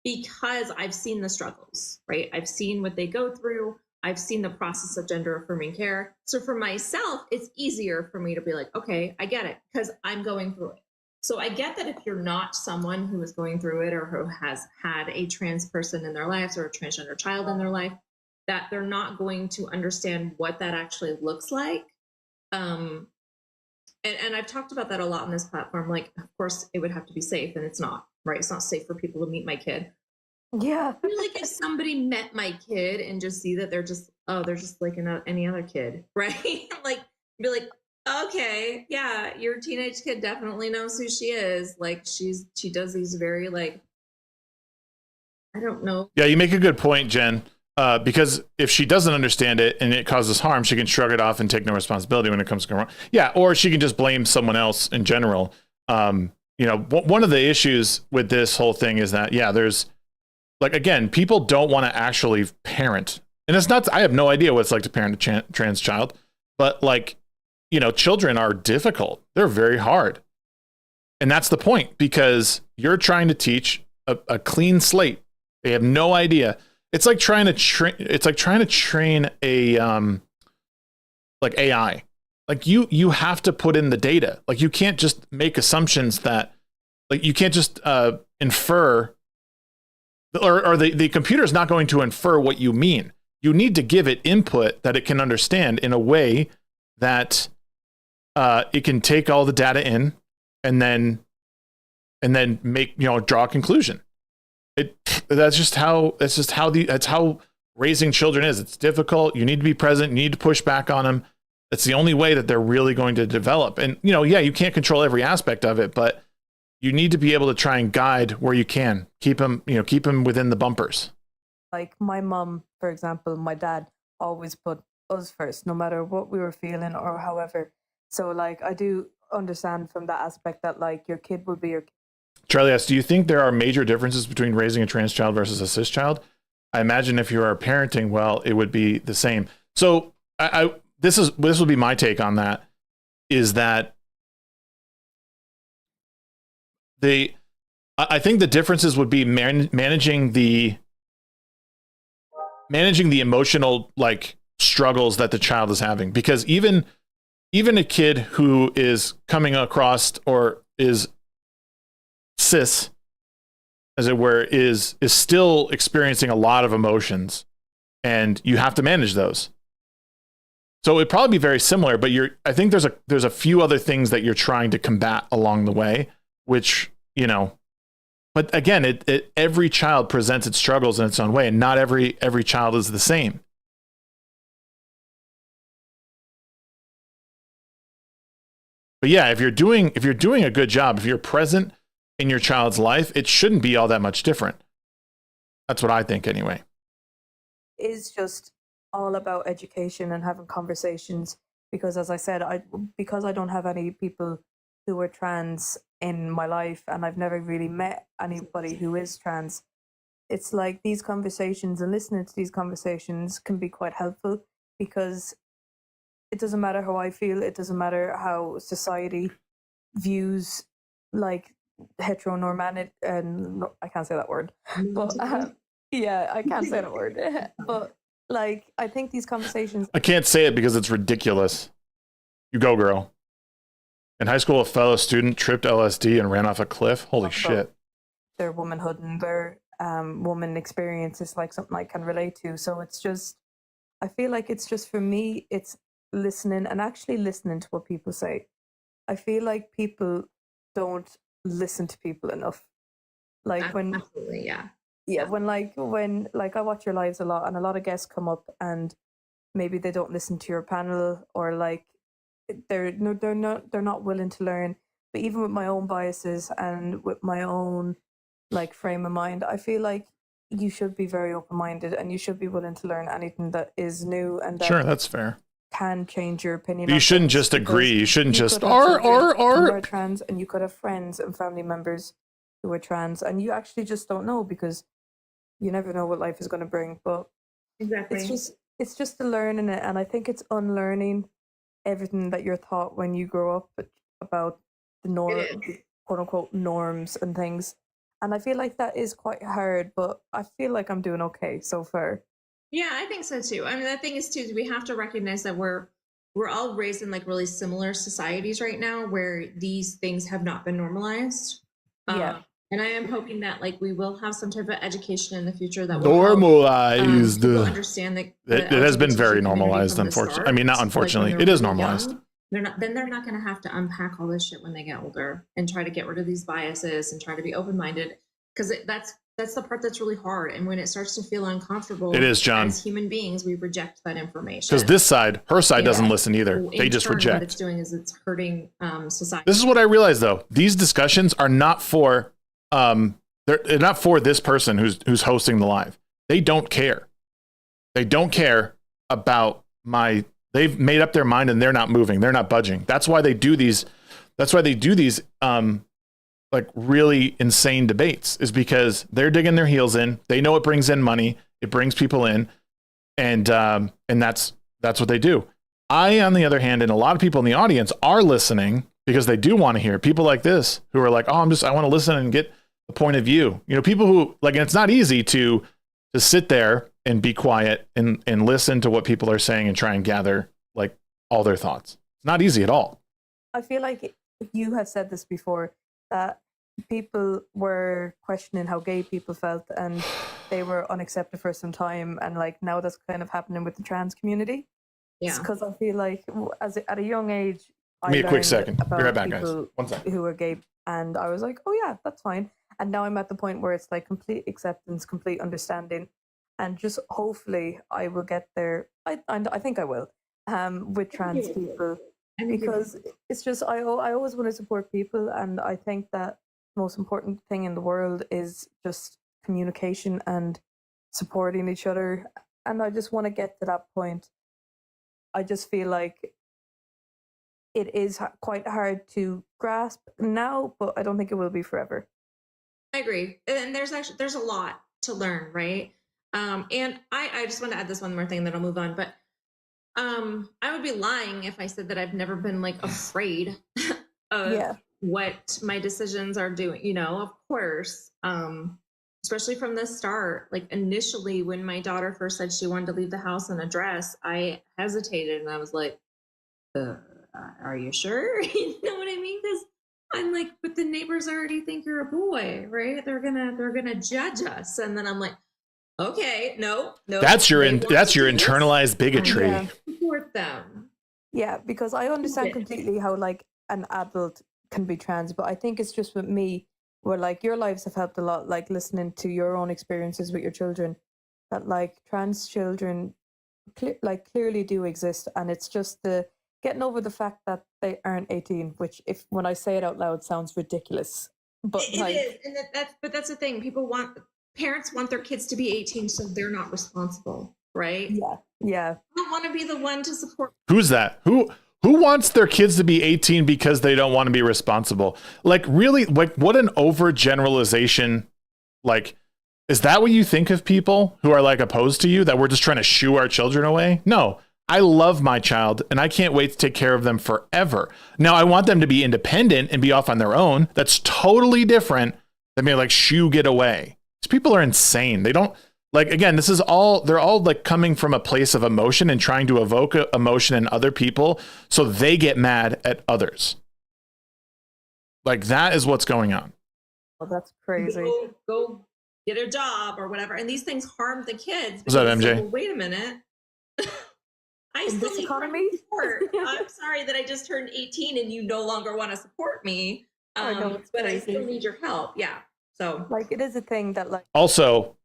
because I've seen the struggles, right? I've seen what they go through. I've seen the process of gender affirming care. So for myself, it's easier for me to be like, okay, I get it, because I'm going through it. So I get that if you're not someone who is going through it or who has had a trans person in their lives or a transgender child in their life, that they're not going to understand what that actually looks like. And I've talked about that a lot on this platform. Like, of course, it would have to be safe, and it's not, right? It's not safe for people to meet my kid. Yeah. I feel like if somebody met my kid and just see that they're just like any other kid, right? Like, be like, okay, yeah, your teenage kid definitely knows who she is. Like, she does these very like, I don't know. Yeah, you make a good point, Jen. Because if she doesn't understand it and it causes harm, she can shrug it off and take no responsibility when it comes to wrong. Yeah, or she can just blame someone else in general. One of the issues with this whole thing is that, there's like, again, people don't want to actually parent. And it's not, I have no idea what it's like to parent a trans child, but like, children are difficult. They're very hard. And that's the point, because you're trying to teach a clean slate. They have no idea. It's like trying to train a like AI. Like you have to put in the data. Like you can't just make assumptions that, like, you can't just infer, or the computer is not going to infer what you mean. You need to give it input that it can understand in a way that it can take all the data in and then make, draw a conclusion. That's how raising children is. It's difficult. You need to be present. You need to push back on them. It's the only way that they're really going to develop. And, you can't control every aspect of it, but you need to be able to try and guide where you can. Keep them within the bumpers. Like my mom, for example, my dad always put us first, no matter what we were feeling or however. So like, I do understand from that aspect that like your kid will be your kid. Charlie asks, do you think there are major differences between raising a trans child versus a cis child? I imagine if you are parenting well, it would be the same. So this would be my take on that, is that I think the differences would be managing the emotional like struggles that the child is having, because even a kid who is coming across or is cis, as it were, is still experiencing a lot of emotions, and you have to manage those. So it'd probably be very similar, but I think there's a few other things that you're trying to combat along the way, which, you know, but again, every child presents its struggles in its own way, and not every child is the same. But yeah, if you're doing a good job, if you're present in your child's life, it shouldn't be all that much different. That's what I think anyway. Is just all about education and having conversations, because as I said, because I don't have any people who are trans in my life, and I've never really met anybody who is trans, it's like these conversations and listening to these conversations can be quite helpful, because it doesn't matter how I feel, it doesn't matter how society views like heteronormative, and I can't say that word, but yeah, I can't say that word, but like I think these conversations, I can't say it because it's ridiculous. You go, girl. In high school, a fellow student tripped LSD and ran off a cliff. Holy shit. their womanhood and their woman experience is like something I can relate to. So it's just, I feel like it's just, for me, it's listening and actually listening to what people say. I feel like people don't listen to people enough. Like when Absolutely, yeah. when I watch your lives a lot, and a lot of guests come up and maybe they don't listen to your panel, or like they're not willing to learn. But even with my own biases and with my own like frame of mind, I feel like you should be very open-minded and you should be willing to learn anything that is new and that Sure, that's fair. can change your opinion. You on shouldn't things, just agree. You shouldn't just who are trans, and you could have friends and family members who are trans, and you actually just don't know, because you never know what life is going to bring. But Exactly. it's just the learning it, and I think it's unlearning everything that you're taught when you grow up about the quote unquote norms and things. And I feel like that is quite hard, but I feel like I'm doing okay so far. Yeah, I think so too. I mean, the thing is too, we have to recognize that we're all raised in like really similar societies right now where these things have not been normalized. Yeah. And I am hoping that like we will have some type of education in the future that will normalized. help people understand that It has been LGBT very community normalized, from the unfortunately. start. I mean, not Like, when unfortunately. they're It is really normalized. young, they're not going to have to unpack all this shit when they get older and try to get rid of these biases and try to be open-minded, because that's the part that's really hard. And when it starts to feel uncomfortable, It is, John. as human beings, we reject that information. Because this side, her side doesn't Yeah. listen either. In They just turn, reject. What it's doing is it's hurting society. This is what I realized, though. These discussions are not for they're not for this person who's hosting the live. They don't care. They don't care about they've made up their mind and they're not moving. They're not budging. That's why they do these. That's why they do these like really insane debates, is because they're digging their heels in. They know it brings in money. It brings people in, and that's what they do. I, on the other hand, and a lot of people in the audience are listening because they do want to hear people like this who are like, oh, I want to listen and get the point of view. You know, people who like, and it's not easy to sit there and be quiet and listen to what people are saying and try and gather like all their thoughts. It's not easy at all. I feel like you have said this before, that people were questioning how gay people felt and they were unaccepted for some time, and like now that's kind of happening with the trans community. Yeah, because I feel like at a young age, Give me a quick learned second. Be about right back, guys. people 1 second. who are gay, and I was like, oh yeah, that's fine. And now I'm at the point where it's like complete acceptance, complete understanding, and just hopefully I will get there. I think I will with trans people, because it's just I always want to support people, and I think that the most important thing in the world is just communication and supporting each other, and I just want to get to that point. I just feel like it is quite hard to grasp now, but I don't think it will be forever. I agree. And there's a lot to learn, right? And I just want to add this one more thing, then I'll move on. But I would be lying if I said that I've never been like afraid of what my decisions are doing. You know, of course, especially from the start. Like initially, when my daughter first said she wanted to leave the house in a dress, I hesitated and I was like, "Are you sure?" You know what I mean? Because I'm like, but the neighbors already think you're a boy, right? They're gonna judge us, and then I'm like, okay, no. That's your internalized bigotry. Yeah. Support them. Yeah, because I understand completely how like an adult can be trans, but I think it's just with me where like your lives have helped a lot, like listening to your own experiences with your children, that like trans children clearly do exist, and it's just the getting over the fact that they aren't 18, which when I say it out loud sounds ridiculous. But it is, and that's the thing. Parents want their kids to be 18 so they're not responsible, right? Yeah. I don't want to be the one to support. Who's that? Who wants their kids to be 18 because they don't want to be responsible? Like really, like what an overgeneralization. Like, is that what you think of people who are like opposed to you, that we're just trying to shoo our children away? No, I love my child and I can't wait to take care of them forever. Now I want them to be independent and be off on their own. That's totally different than being like, shoo, get away. These people are insane. They don't like, again, they're all like coming from a place of emotion and trying to evoke emotion in other people so they get mad at others. Like that is what's going on. Oh, that's crazy. Go get a job or whatever. And these things harm the kids. What's that, MJ? Well, wait a minute. I still need economy support. I'm sorry that I just turned 18 and you no longer want to support me. But I still need your help. Yeah. So like it is a thing that like also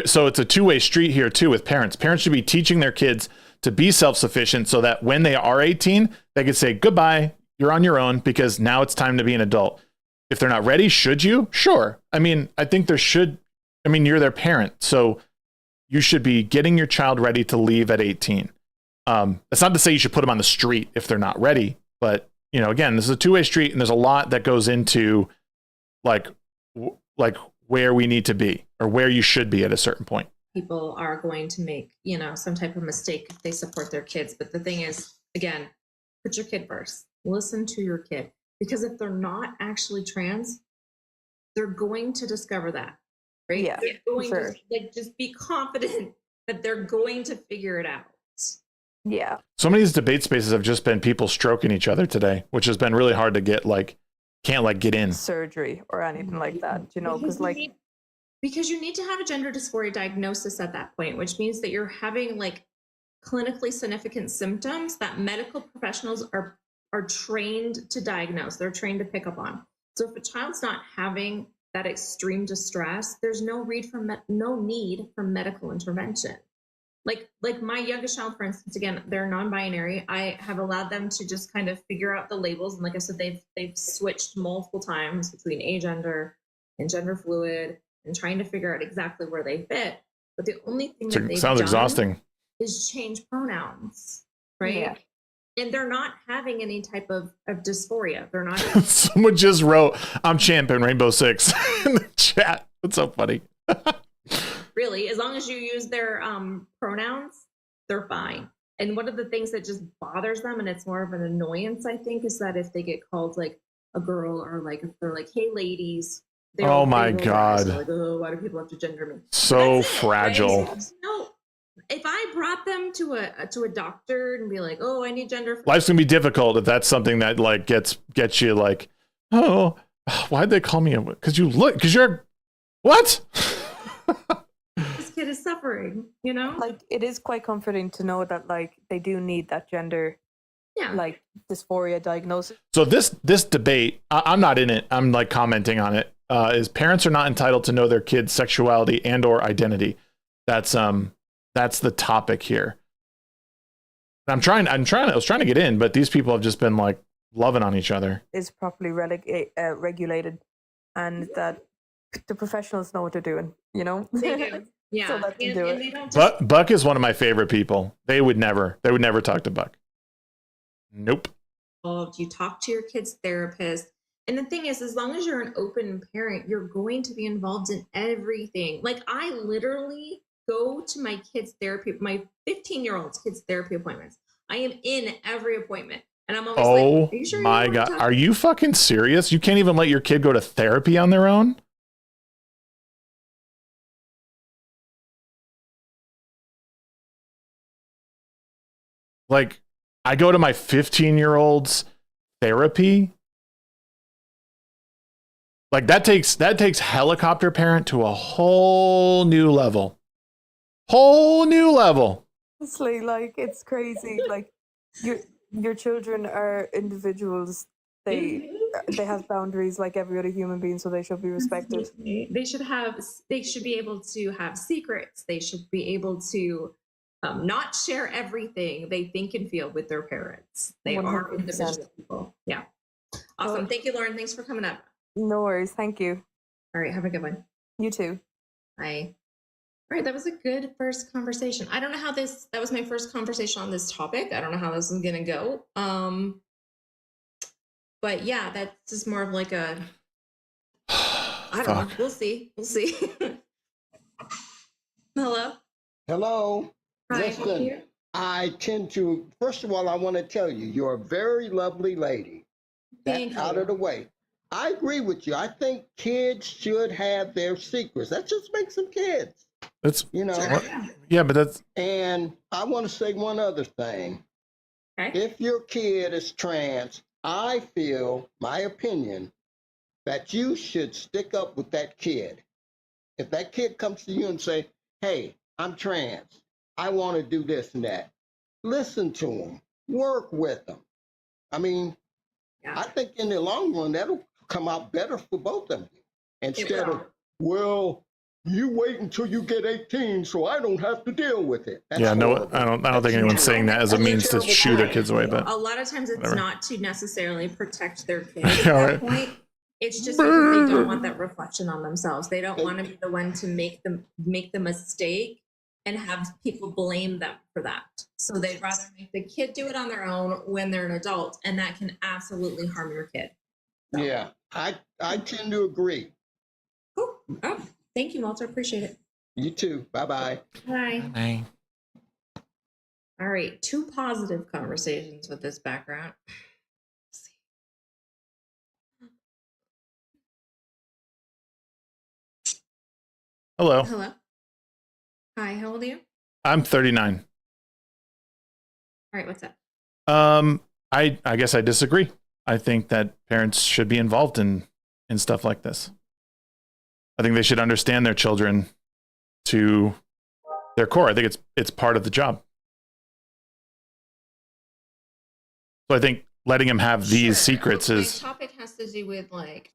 so it's a two-way street here too with parents. Parents should be teaching their kids to be self-sufficient so that when they are 18, they can say goodbye, you're on your own, because now it's time to be an adult. If they're not ready, should you? Sure. I mean, I think you're their parent, so you should be getting your child ready to leave at 18. That's not to say you should put them on the street if they're not ready, but you know, again, this is a two-way street and there's a lot that goes into like where we need to be or where you should be at a certain point. People are going to make, some type of mistake if they support their kids. But the thing is, again, put your kid first. Listen to your kid. Because if they're not actually trans, they're going to discover that, right? Yeah, they're going sure. to just be confident that they're going to figure it out. Yeah. So many of these debate spaces have just been people stroking each other today, which has been really hard to get, can't get in. Surgery or anything like that, because you need to have a gender dysphoria diagnosis at that point, which means that you're having clinically significant symptoms that medical professionals are trained to diagnose. They're trained to pick up on. So if a child's not having that extreme distress, there's no need for medical intervention. Like my youngest child, for instance, again, they're non-binary. I have allowed them to just kind of figure out the labels. And like I said, they've switched multiple times between agender and gender fluid and trying to figure out exactly where they fit. But the only thing that they've sounds done exhausting is change pronouns, right? Yeah. And they're not having any type of dysphoria. They're not. Someone just wrote, "I'm champion Rainbow Six" in the chat. That's so funny. Really, as long as you use their pronouns, they're fine. And one of the things that just bothers them, and it's more of an annoyance, I think, is that if they get called a girl or if they're hey ladies. Oh my God. Oh, why do people have to gender me? So fragile. Right? No, if I brought them to a doctor and be oh, I need gender. Life's gonna be difficult if that's something that gets you oh, why'd they call me? Because you're what? This kid is suffering, it is quite comforting to know that they do need that gender dysphoria diagnosis. So this debate, I'm not in it, I'm commenting on it, is parents are not entitled to know their kids' sexuality and or identity. That's the topic here. I was trying to get in, but these people have just been loving on each other. Is properly regulated, and that the professionals know what they're doing, They do. Yeah. So let them do it. They don't Buck is one of my favorite people. They would never talk to Buck. Nope. You talk to your kid's therapist. And the thing is, as long as you're an open parent, you're going to be involved in everything. Like, I literally go to my kids' therapy, my 15-year-old's kids' therapy appointments. I am in every appointment. And I'm always like, Oh are you sure you my want to God. talk? Are you fucking serious? You can't even let your kid go to therapy on their own? Like, I go to my 15-year-old's therapy. Like, that takes helicopter parent to a whole new level. Whole new level. Honestly, like, it's crazy. Like, your children are individuals. They have boundaries like every other human being, so they should be respected. They should be able to have secrets. They should be able to not share everything they think and feel with their parents. They are 100%. individual people. Yeah. Awesome. Well, Thank you, Lauren. Thanks for coming up. No worries. Thank you. All right. Have a good one. You too. Bye. All right, that was a good first conversation. I don't know how that was my first conversation on this topic. I don't know how this is gonna go. But yeah, that's just more of like a, I don't know. We'll see. We'll see. Hello. Hello. Hi, Listen, I tend to, first of all, I want to tell you, you're a very lovely lady. That's out of the way. I agree with you. I think kids should have their secrets. That just makes them kids. That's, you know. yeah, but that's. And I want to say one other thing. Okay. If your kid is trans, I feel, my opinion, that you should stick up with that kid. If that kid comes to you and say, hey, I'm trans, I want to do this and that, listen to them, work with them. I mean, I think in the long run, that'll come out better for both of you. Instead of, well, you wait until you get 18 so I don't have to deal with it. That's Yeah, no, horrible. I don't think anyone's saying that as a means to shoo their kids away, but A lot of times it's whatever. not to necessarily protect their kids at All that right. point. It's just because they don't want that reflection on themselves. They don't want to be the one to make the mistake and have people blame them for that. So they'd rather make the kid do it on their own when they're an adult, and that can absolutely harm your kid. Yeah, I tend to agree. Oh, thank you, Walter. Appreciate it. You too. Bye-bye. Bye. Bye. All right, 2 positive conversations with this background. Hello. Hello. Hi, how old are you? I'm 39. All right, what's up? I guess I disagree. I think that parents should be involved in stuff like this. I think they should understand their children to their core. I think it's part of the job. So I think letting them have these secrets is. My topic has to do with like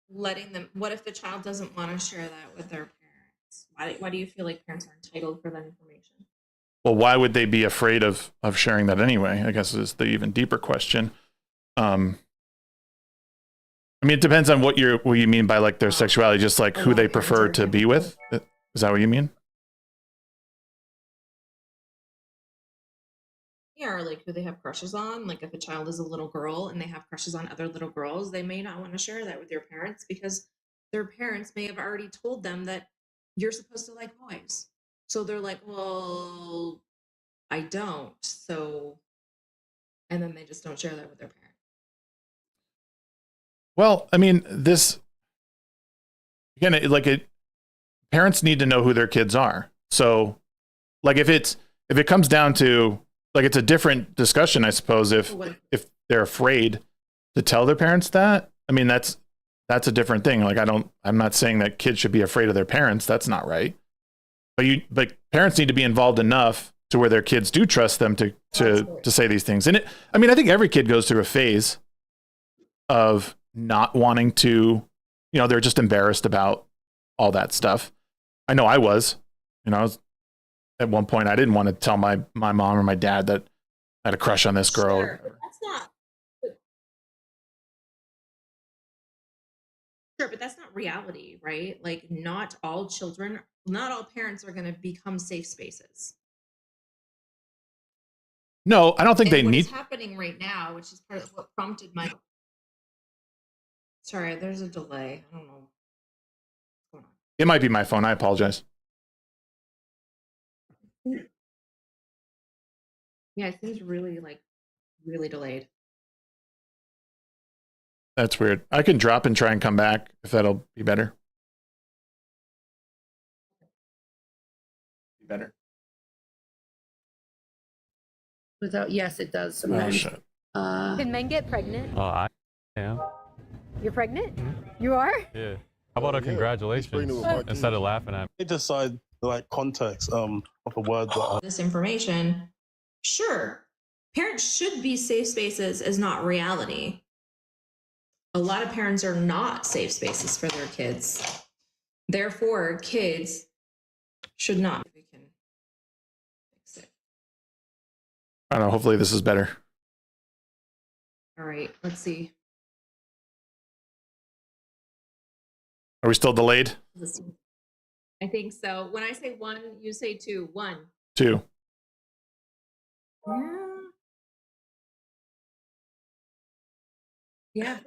letting them. What if the child doesn't want to share that with their parents? Why do you feel like parents are entitled for that information? Well, why would they be afraid of sharing that anyway? I guess is the even deeper question. I mean, it depends on what you mean by like their sexuality, just like who they prefer to be with. Is that what you mean? Yeah, or like who they have crushes on. Like if a child is a little girl and they have crushes on other little girls, they may not want to share that with their parents because their parents may have already told them that you're supposed to like boys. So they're like, well, I don't. So, and then they just don't share that with their parents. Well, I mean, this again, parents need to know who their kids are. So, like, if it comes down to like, it's a different discussion, I suppose. If they're afraid to tell their parents that, I mean, that's a different thing. Like, I'm not saying that kids should be afraid of their parents. That's not right. But parents need to be involved enough to where their kids do trust them to say these things. And I mean, I think every kid goes through a phase of not wanting to, they're just embarrassed about all that stuff. I know I was, at one point I didn't want to tell my mom or my dad that I had a crush on this girl. Sure, but that's not. Sure, but that's not reality, right? Like not all parents are going to become safe spaces. No, I don't think And they what need. is happening right now, which is part of what prompted my. Sorry, there's a delay. I don't know. It might be my phone. I apologize. Yeah, it seems really really delayed. That's weird. I can drop and try and come back if that'll be better. Be better. Without, yes, it does Oh, sometimes. shit. Can men get pregnant? Oh, I am. You're pregnant? You are? Yeah. How about a congratulations instead of laughing at me? They decide the like context of a word that This information, sure, parents should be safe spaces is not reality. A lot of parents are not safe spaces for their kids. Therefore, kids should not. We can fix it. I don't know. Hopefully this is better. All right, let's see. Are we still delayed? I think so. When I say one, you say two. 1. 2. Yeah.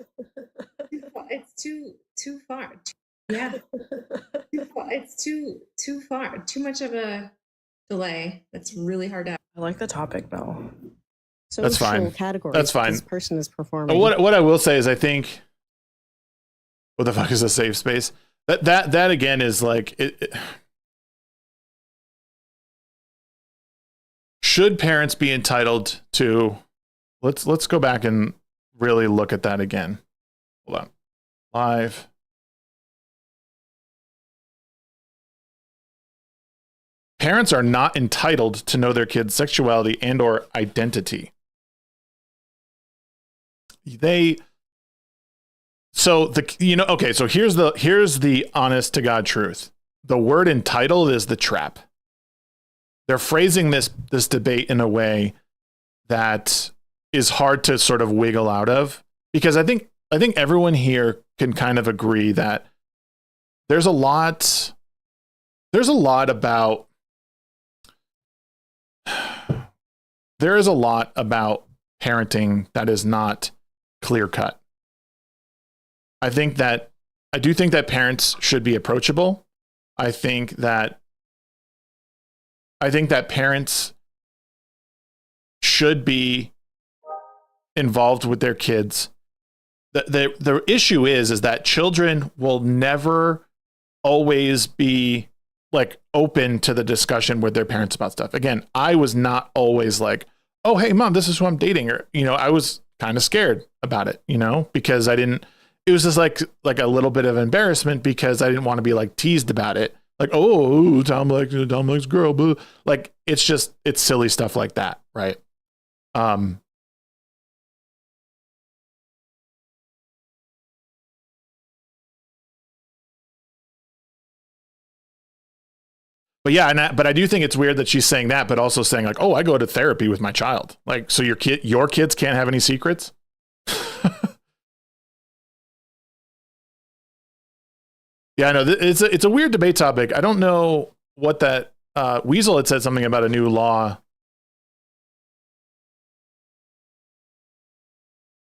It's too far. Yeah. It's too far. Too much of a delay. That's really hard to. I like the topic though. That's fine. Categories That's fine. This person is performing. What I will say is I think what the fuck is a safe space? That again is like it should parents be entitled to let's go back and really look at that again. Hold on. Live. Parents are not entitled to know their kids' sexuality and or identity. So here's the honest to God truth. The word entitled is the trap. They're phrasing this debate in a way that is hard to sort of wiggle out of, because I think everyone here can kind of agree that there's a lot about parenting that is not clear cut. I do think that parents should be approachable. I think that parents should be involved with their kids. The issue is that children will never always be like open to the discussion with their parents about stuff. Again, I was not always like, oh, hey mom, this is who I'm dating. Or, I was kind of scared about it, because it was just like a little bit of embarrassment because I didn't want to be like teased about it. Like, oh, Tom likes girl, boo. Like, it's silly stuff like that. Right. But yeah, but I do think it's weird that she's saying that, but also saying like, oh, I go to therapy with my child. Like, so your kids can't have any secrets. Yeah, I know it's a weird debate topic. I don't know what that Weasel had said something about a new law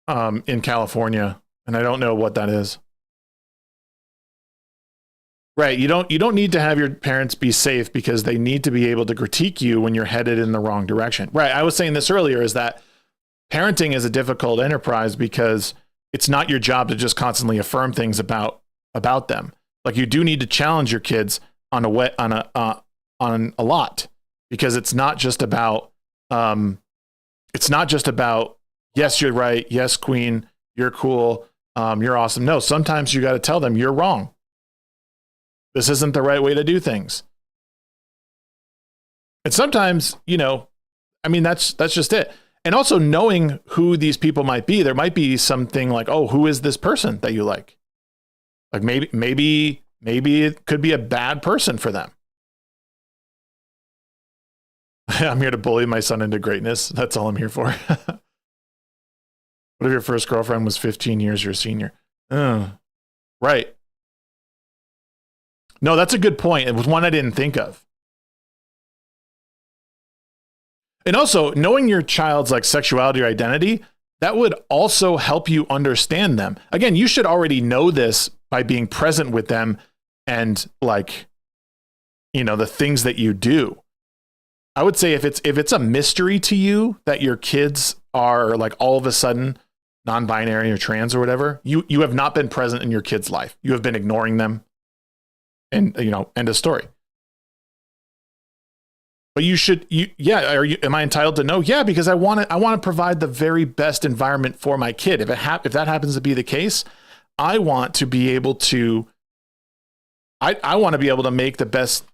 in California, and I don't know what that is. Right, you don't need to have your parents be safe because they need to be able to critique you when you're headed in the wrong direction. Right, I was saying this earlier, is that parenting is a difficult enterprise because it's not your job to just constantly affirm things about them. Like, you do need to challenge your kids on a lot, because it's not just about yes, you're right, yes, queen, you're cool, you're awesome. No, sometimes you got to tell them you're wrong. This isn't the right way to do things. And sometimes, that's just it. And also knowing who these people might be. There might be something like, oh, who is this person that you like? Like maybe it could be a bad person for them. I'm here to bully my son into greatness. That's all I'm here for. What if your first girlfriend was 15 years your senior? Right. No, that's a good point. It was one I didn't think of. And also knowing your child's like sexuality or identity, that would also help you understand them. Again, you should already know this by being present with them and like, you know, the things that you do. I would say if it's a mystery to you that your kids are like all of a sudden non-binary or trans or whatever, you have not been present in your kid's life. You have been ignoring them, and you know, end of story. But you should, am I entitled to know? Yeah, because I want to provide the very best environment for my kid. If that happens to be the case, I want to be able to, I want to be able to make the best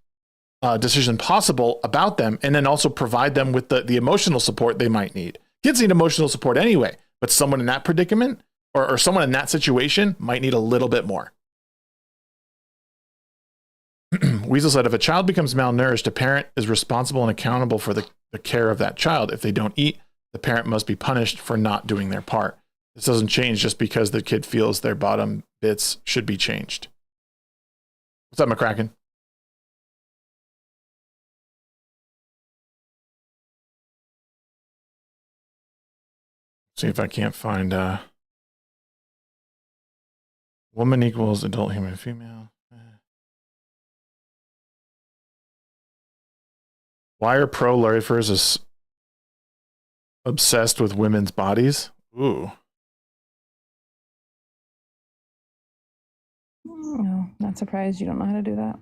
decision possible about them, and then also provide them with the emotional support they might need. Kids need emotional support anyway, but someone in that predicament or someone in that situation might need a little bit more. Weasel said, if a child becomes malnourished, a parent is responsible and accountable for the care of that child. If they don't eat, the parent must be punished for not doing their part. This doesn't change just because the kid feels their bottom bits should be changed. What's up, McCracken? See if I can't find woman equals adult human female. Why are pro-lifers obsessed with women's bodies? Ooh. No, not surprised you don't know how to do that.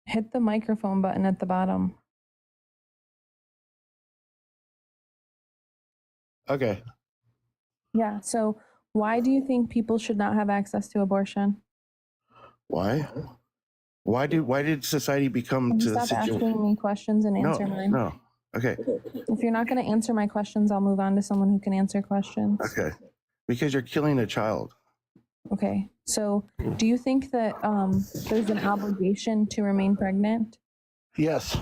Hit the microphone button at the bottom. Okay. Yeah, so why do you think people should not have access to abortion? Why? Why did society become to the Stop situation? asking me questions and answer mine. No. Okay. If you're not going to answer my questions, I'll move on to someone who can answer questions. Okay. Because you're killing a child. Okay. So do you think that there's an obligation to remain pregnant? Yes.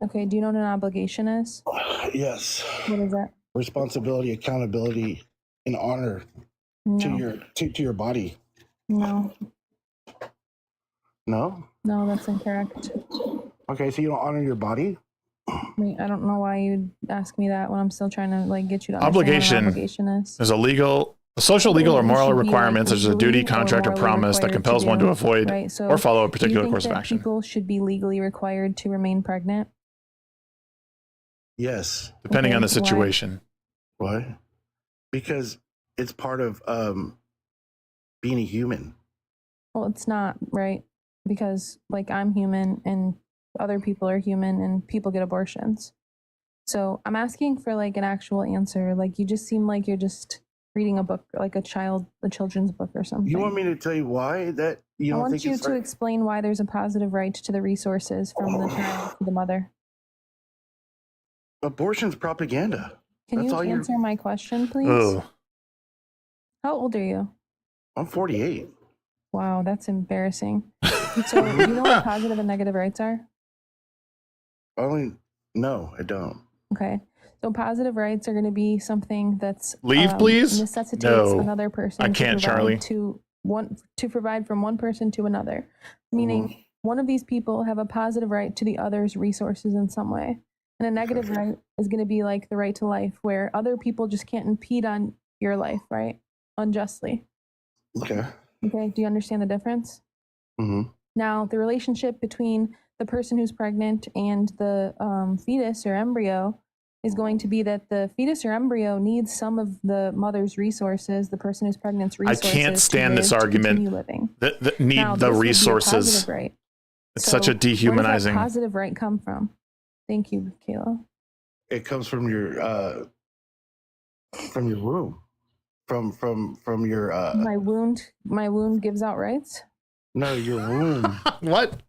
Okay. Do you know what an obligation is? Yes. What is that? Responsibility, accountability, and honor to your body. No. No? No, that's incorrect. Okay, so you don't honor your body? Wait, I don't know why you'd ask me that when I'm still trying to like get you to understand what an obligation is. There's a social, legal, or moral requirement, such as a duty, contract, or promise that compels one to avoid or follow a particular course of action. People should be legally required to remain pregnant? Yes. Depending on the situation. Why? Because it's part of being a human. Well, it's not, right? Because like I'm human and other people are human and people get abortions. So I'm asking for like an actual answer. Like you just seem like you're just reading a book, like a children's book or something. You want me to tell you why that you don't think it's right? I want you to explain why there's a positive right to the resources from the child to the mother. Abortion's propaganda. Can you answer my question, please? Oh. How old are you? I'm 48. Wow, that's embarrassing. So you know what positive and negative rights are? No, I don't. Okay. So positive rights are going to be something that's please. Necessitates another person. I can't, Charlie. To provide from one person to another, meaning one of these people have a positive right to the other's resources in some way, and a negative right is going to be like the right to life, where other people just can't impede on your life, right? Unjustly. Okay. Okay. Do you understand the difference? Mm-hmm. Now, the relationship between the person who's pregnant and the fetus or embryo is going to be that the fetus or embryo needs some of the mother's resources, the person who's pregnant's resources. I can't stand this argument. That need now, the this resources. Right. It's such a dehumanizing. Where does that positive right come from? Thank you, Kayla. It comes from your womb. From your my wound gives out rights? No, your womb. What?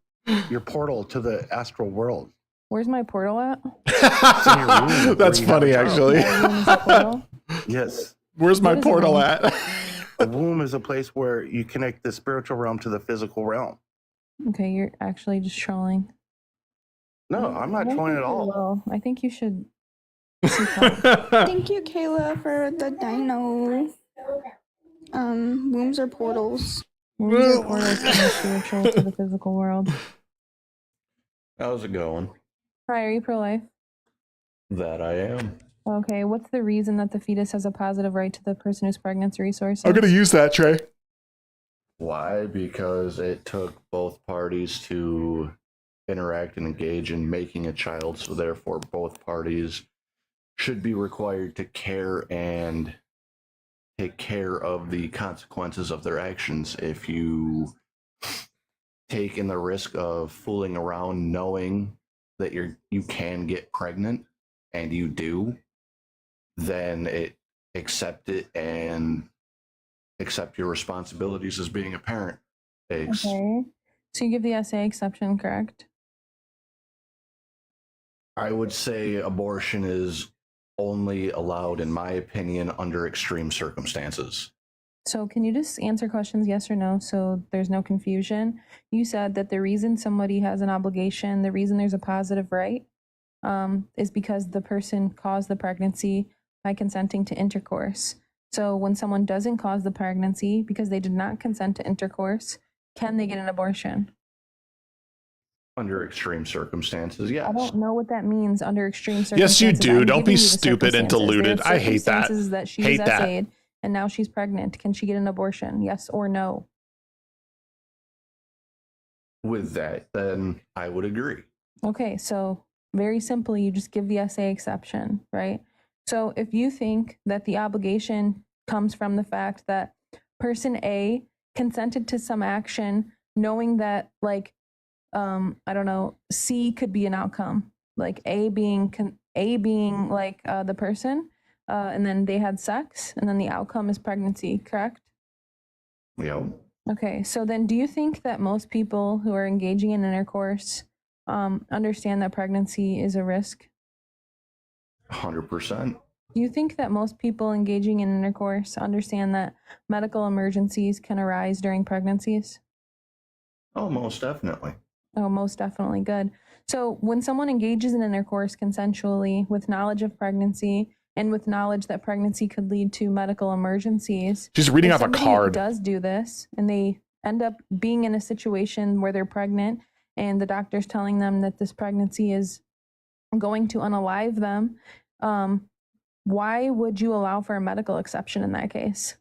Your portal to the astral world. Where's my portal at? It's in your womb. That's funny, actually. Yes. Where's my portal at? A womb is a place where you connect the spiritual realm to the physical realm. Okay, you're actually just trolling. No, I'm not trolling at all. Well, I think you should. Thank you, Kayla, for the dino. Wombs are portals. Wombs are portals from the spiritual to the physical world. How's it going? Hi, are you pro-life? That I am. Okay, what's the reason that the fetus has a positive right to the person whose pregnancy resources? I'm gonna use that, Trey. Why? Because it took both parties to interact and engage in making a child, so therefore both parties should be required to care and take care of the consequences of their actions. If you take in the risk of fooling around knowing that you can get pregnant and you do, then accept it and accept your responsibilities as being a parent. Okay, so you give the SA exception, correct? I would say abortion is only allowed, in my opinion, under extreme circumstances. So can you just answer questions yes or no so there's no confusion? You said that the reason somebody has an obligation, the reason there's a positive right, is because the person caused the pregnancy by consenting to intercourse. So when someone doesn't cause the pregnancy because they did not consent to intercourse, can they get an abortion? Under extreme circumstances, yes. I don't know what that means under extreme circumstances. Yes, you do. I'm Don't be giving you the stupid and circumstances. deluded. There are I hate that. circumstances that she's Hate that. essayed and now she's pregnant. Can she get an abortion? Yes or no? With that, then I would agree. Okay, so very simply, you just give the SA exception, right? So if you think that the obligation comes from the fact that person A consented to some action knowing that, like, I don't know, C could be an outcome, like A being like the person, and then they had sex, and then the outcome is pregnancy, correct? Yeah. Okay, so then do you think that most people who are engaging in intercourse understand that pregnancy is a risk? 100%. Do you think that most people engaging in intercourse understand that medical emergencies can arise during pregnancies? Oh, most definitely. Oh, most definitely. Good. So when someone engages in intercourse consensually with knowledge of pregnancy and with knowledge that pregnancy could lead to medical emergencies. She's reading if off a somebody card. does do this and they end up being in a situation where they're pregnant and the doctor's telling them that this pregnancy is going to unalive them, why would you allow for a medical exception in that case?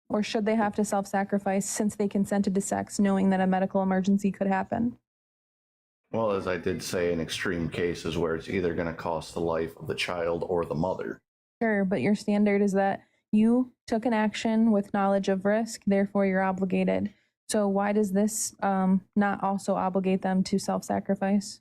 Or should they have to self-sacrifice since they consented to sex knowing that a medical emergency could happen? Well, as I did say, in extreme cases where it's either going to cost the life of the child or the mother. Sure, but your standard is that you took an action with knowledge of risk, therefore you're obligated. So why does this not also obligate them to self-sacrifice?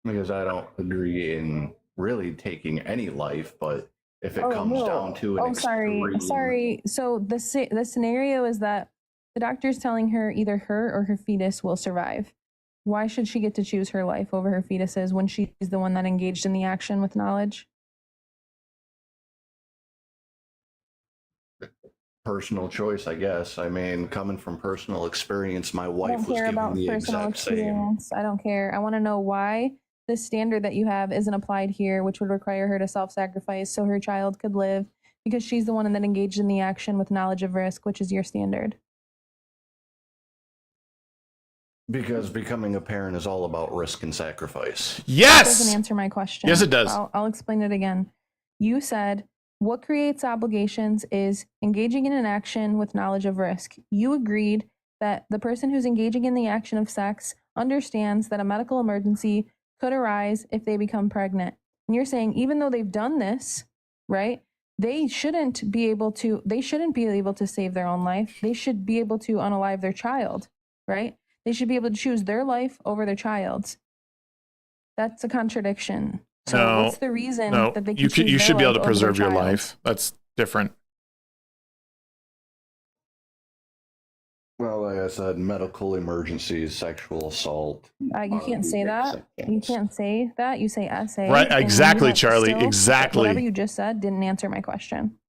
Because I don't agree in really taking any life, but if it comes down to an extreme... Sorry. So the scenario is that the doctor's telling her either her or her fetus will survive. Why should she get to choose her life over her fetuses when she's the one that engaged in the action with knowledge? Personal choice, I guess. I mean, coming from personal experience, my wife was given the exact same. I don't care. I want to know why the standard that you have isn't applied here, which would require her to self-sacrifice so her child could live, because she's the one that engaged in the action with knowledge of risk, which is your standard. Because becoming a parent is all about risk and sacrifice. Yes! That doesn't answer my question. Yes, it does. I'll explain it again. You said what creates obligations is engaging in an action with knowledge of risk. You agreed that the person who's engaging in the action of sex understands that a medical emergency could arise if they become pregnant. And you're saying even though they've done this, right, they shouldn't be able to save their own life. They should be able to unalive their child, right? They should be able to choose their life over their child's. That's a contradiction. So what's the reason that they can choose you should be able to their life over their preserve your child? life. That's different. Well, like I said, medical emergencies, sexual assault. You can't say that. You can't say that. You say SA. Right, and exactly, you have Charlie, still- exactly. Whatever you just said didn't answer my question.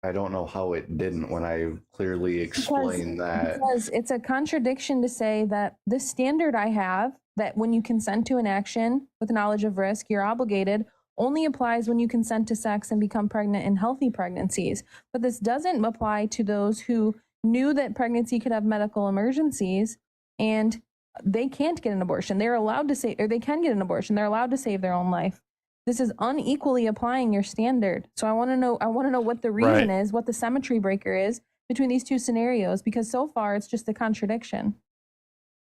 I don't know how it didn't when I clearly explained that. Because it's a contradiction to say that the standard I have, that when you consent to an action with knowledge of risk, you're obligated, only applies when you consent to sex and become pregnant in healthy pregnancies. But this doesn't apply to those who knew that pregnancy could have medical emergencies and they can't get an abortion. They're allowed to say, or they can get an abortion. They're allowed to save their own life. This is unequally applying your standard. So I want to know what the reason is, what the symmetry breaker is between these two scenarios, because so far it's just a contradiction.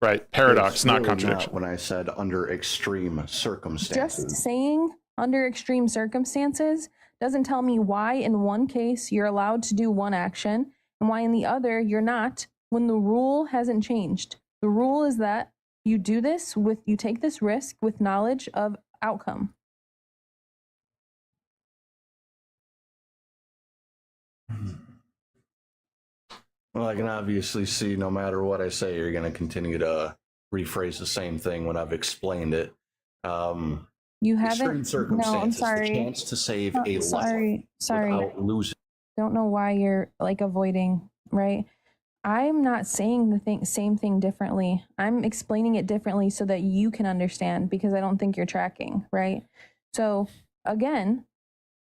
Right. Paradox, It's not really contradiction. When I said under extreme circumstances. Just saying under extreme circumstances doesn't tell me why in one case you're allowed to do one action and why in the other you're not, when the rule hasn't changed. The rule is that you do this you take this risk with knowledge of outcome. Well, I can obviously see no matter what I say, you're going to continue to rephrase the same thing when I've explained it. You Extreme haven't. circumstances, No, I'm sorry. the chance to save a Sorry. life without losing. Don't know why you're like avoiding, right? I'm not saying the same thing differently. I'm explaining it differently so that you can understand, because I don't think you're tracking, right? So again,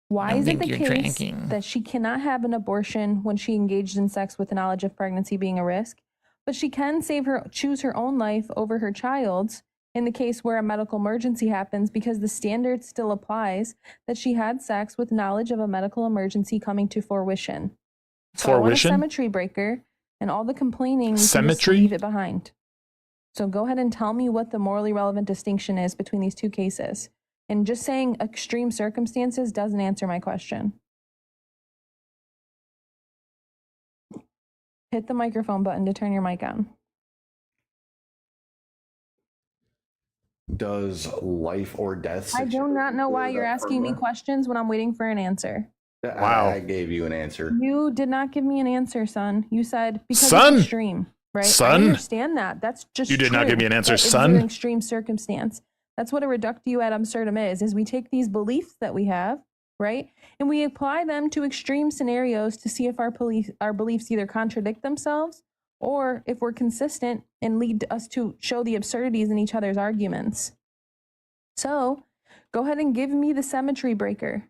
why is it the case that she cannot have an abortion when she engaged in sex with the knowledge of pregnancy being a risk, but she can choose her own life over her child's in the case where a medical emergency happens, because the standard still applies that she had sex with knowledge of a medical emergency coming to fruition. So I want a symmetry breaker, and all the complaining, you can just leave it behind. So go ahead and tell me what the morally relevant distinction is between these two cases. And just saying extreme circumstances doesn't answer my question. Hit the microphone button to turn your mic on. Does life or death? I do not know why you're asking me questions when I'm waiting for an answer. Wow. I gave you an answer. You did not give me an answer, son. You said because son. it's extreme, right? Son. I understand that. That's just You did not true. give me an answer, That son. It's an extreme circumstance. That's what a reductio ad absurdum is we take these beliefs that we have, right? And we apply them to extreme scenarios to see if our beliefs either contradict themselves or if we're consistent and lead us to show the absurdities in each other's arguments. So go ahead and give me the symmetry breaker.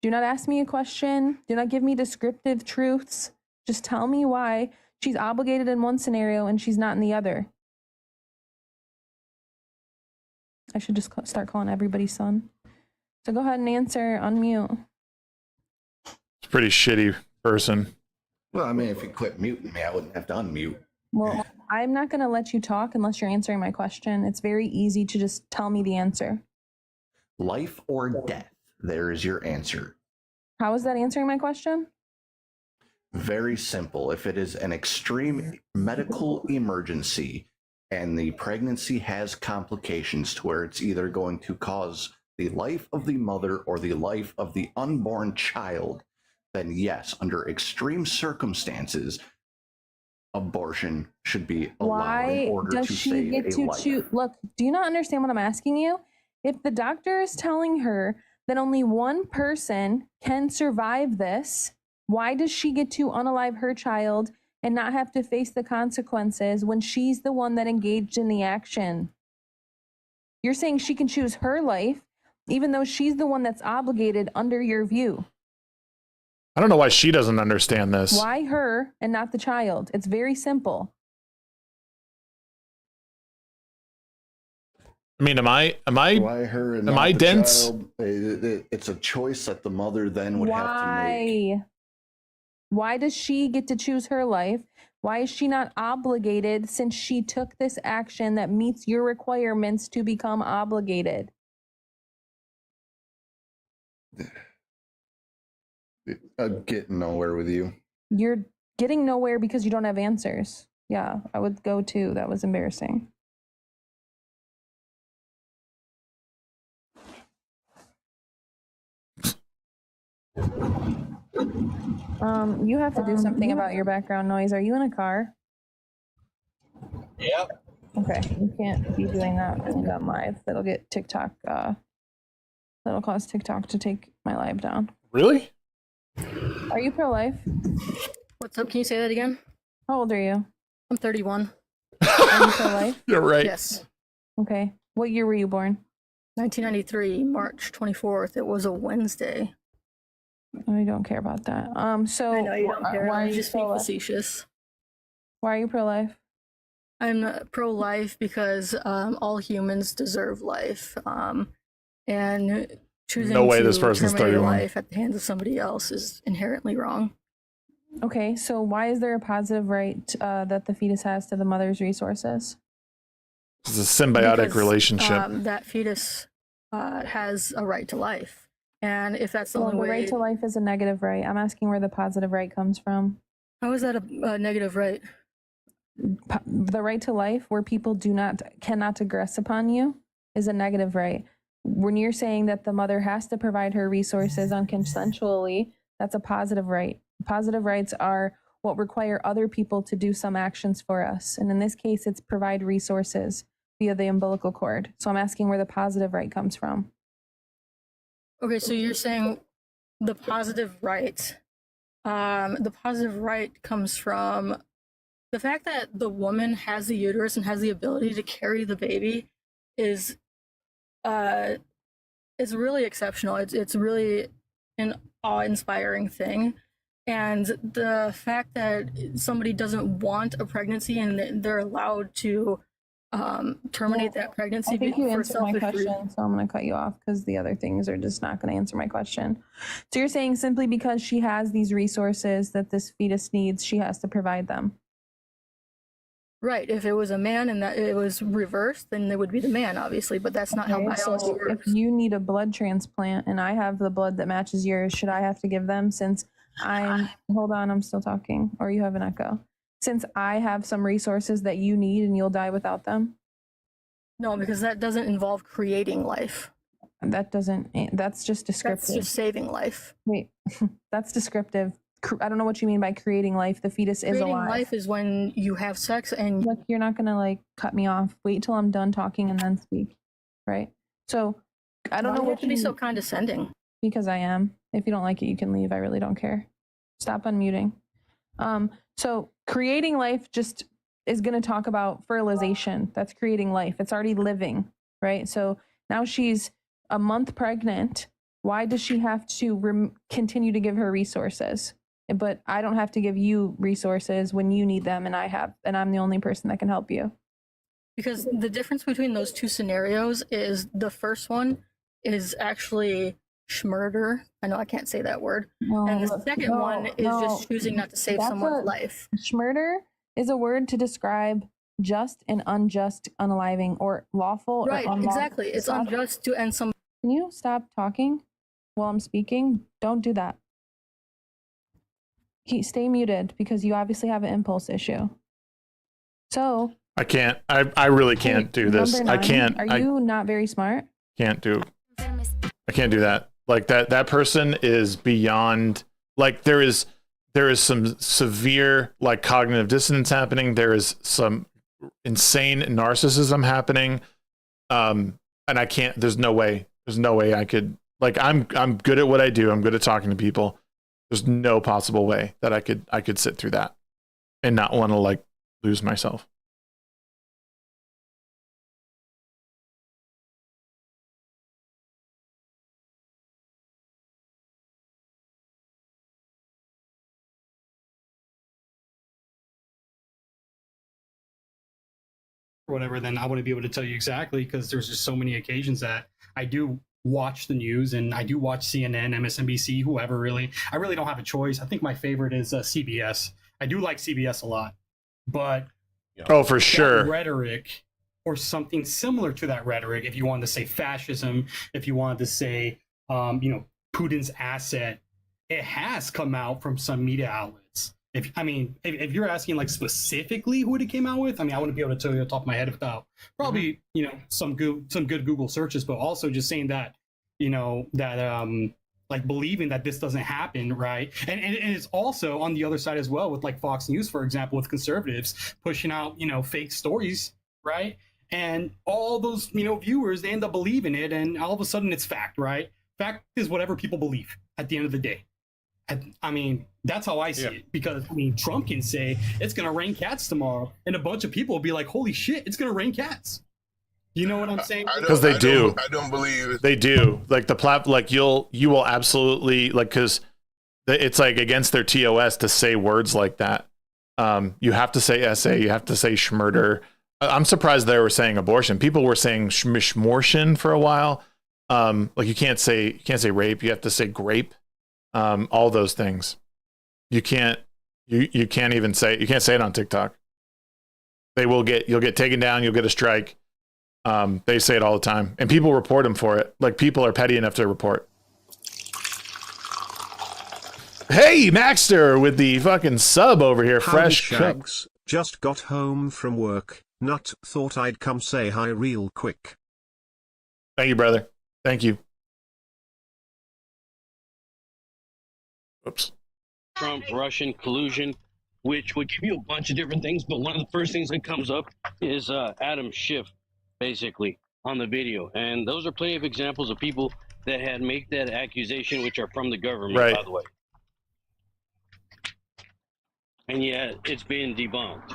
Do not ask me a question. Do not give me descriptive truths. Just tell me why she's obligated in one scenario and she's not in the other. I should just start calling everybody son. So go ahead and answer, unmute. It's a pretty shitty person. Well, I mean, if you quit muting me, I wouldn't have to unmute. Well, I'm not going to let you talk unless you're answering my question. It's very easy to just tell me the answer. Life or death? There is your answer. How is that answering my question? Very simple. If it is an extreme medical emergency and the pregnancy has complications to where it's either going to cause the life of the mother or the life of the unborn child, then yes, under extreme circumstances, abortion should be allowed in order does to she save get a to life. choose? Look, do you not understand what I'm asking you? If the doctor is telling her that only one person can survive this, why does she get to unalive her child and not have to face the consequences when she's the one that engaged in the action? You're saying she can choose her life, even though she's the one that's obligated under your view. I don't know why she doesn't understand this. Why her and not the child? It's very simple. I mean, Why her and am not I the dense? child? It's a choice that the mother then would have to make. Why does she get to choose her life? Why is she not obligated since she took this action that meets your requirements to become obligated? Getting nowhere with you. You're getting nowhere because you don't have answers. Yeah, I would go too. That was embarrassing. You have to do something about your background noise. Are you in a car? Yep. Okay, you can't be doing that on live. That'll get TikTok. That'll cause TikTok to take my live down. Really? Are you pro-life? What's up? Can you say that again? How old are you? I'm 31. Are you pro-life? You're right. Yes. Okay. What year were you born? 1993, March 24th. It was a Wednesday. I don't care about that. So I know you don't care. why are I'm you just being pro-life? facetious. Why are you pro-life? I'm pro-life because all humans deserve life, and choosing No way to this person's terminate a 31. life at the hands of somebody else is inherently wrong. Okay, so why is there a positive right that the fetus has to the mother's resources? It's a symbiotic Because, relationship. that fetus has a right to life, and if that's the Well, only the way, right to life is a negative right. I'm asking where the positive right comes from. how is that a negative right? The right to life, where people cannot aggress upon you, is a negative right. When you're saying that the mother has to provide her resources unconsensually, that's a positive right. Positive rights are what require other people to do some actions for us. And in this case, it's provide resources via the umbilical cord. So I'm asking where the positive right comes from. Okay, so you're saying the positive right. The positive right comes from the fact that the woman has the uterus and has the ability to carry the baby is really exceptional. It's really an awe-inspiring thing. And the fact that somebody doesn't want a pregnancy and they're allowed to terminate that pregnancy I think you for answered my selfish question, reasons. so I'm going to cut you off because the other things are just not going to answer my question. So you're saying simply because she has these resources that this fetus needs, she has to provide them. Right. If it was a man and that it was reversed, then it would be the man, obviously. But that's not how Okay, biology so works. if you need a blood transplant and I have the blood that matches yours, should I have to give them since hold on, I'm still talking, or you have an echo. Since I have some resources that you need and you'll die without them? No, because that doesn't involve creating life. That's just descriptive. That's just saving life. Wait, that's descriptive. I don't know what you mean by creating life. The fetus is Creating alive. life is when you have sex and Look, you're not gonna like cut me off. Wait till I'm done talking and then speak. Right? So I don't know Why what do you have to be so condescending. Because I am. If you don't like it, you can leave. I really don't care. Stop unmuting. So creating life just is going to talk about fertilization. That's creating life. It's already living, right? So now she's a month pregnant. Why does she have to continue to give her resources? But I don't have to give you resources when you need them, and I'm the only person that can help you. Because the difference between those two scenarios is the first one is actually schmurder. I know I can't say that word. And the second one is just choosing not to save someone's life. Schmurder is a word to describe just and unjust unaliving or lawful right, or unlawful. Exactly. It's unjust to end some. Can you stop talking while I'm speaking? Don't do that. Stay muted because you obviously have an impulse issue. So I can't. I really can't do this. 9, I can't. Are you not very smart? Can't do. I can't do that. Like that person is beyond. Like there is some severe like cognitive dissonance happening. There is some insane narcissism happening. And I can't. There's no way I could. Like I'm good at what I do. I'm good at talking to people. There's no possible way that I could sit through that and not want to like lose myself. Or whatever, then I wouldn't be able to tell you exactly because there's just so many occasions that I do watch the news and I do watch CNN, MSNBC, whoever really. I really don't have a choice. I think my favorite is CBS. I do like CBS a lot, but oh, for sure, rhetoric or something similar to that rhetoric. If you wanted to say fascism, if you wanted to say, Putin's asset, it has come out from some media outlets. If you're asking like specifically who it came out with, I mean, I wouldn't be able to tell you off the top of my head without probably some good Google searches, but also just saying that like believing that this doesn't happen, right? And it's also on the other side as well with like Fox News, for example, with conservatives pushing out fake stories, right? And all those viewers, they end up believing it, and all of a sudden it's fact, right? Fact is whatever people believe at the end of the day. I mean, that's how I see it, because Trump can say it's going to rain cats tomorrow, and a bunch of people will be like, holy shit, it's going to rain cats. You know what I'm saying? Because they do. I don't believe it. They do. Like you will absolutely, like, because it's like against their TOS to say words like that. You have to say SA. You have to say schmurder. I'm surprised they were saying abortion. People were saying schmortion for a while. Like you can't say rape. You have to say grape. All those things. You can't even say it on TikTok. You'll get taken down. You'll get a strike. They say it all the time, and people report them for it. Like people are petty enough to report. Hey, Maxter with the fucking sub over here, fresh cooked. Just got home from work. Not thought I'd come say hi real quick. Thank you, brother. Thank you. Oops. Trump-Russian collusion, which would give you a bunch of different things, but one of the first things that comes up is Adam Schiff, basically, on the video. And those are plenty of examples of people that had made that accusation, which are from the government, right. By the way. And yeah, it's been debunked.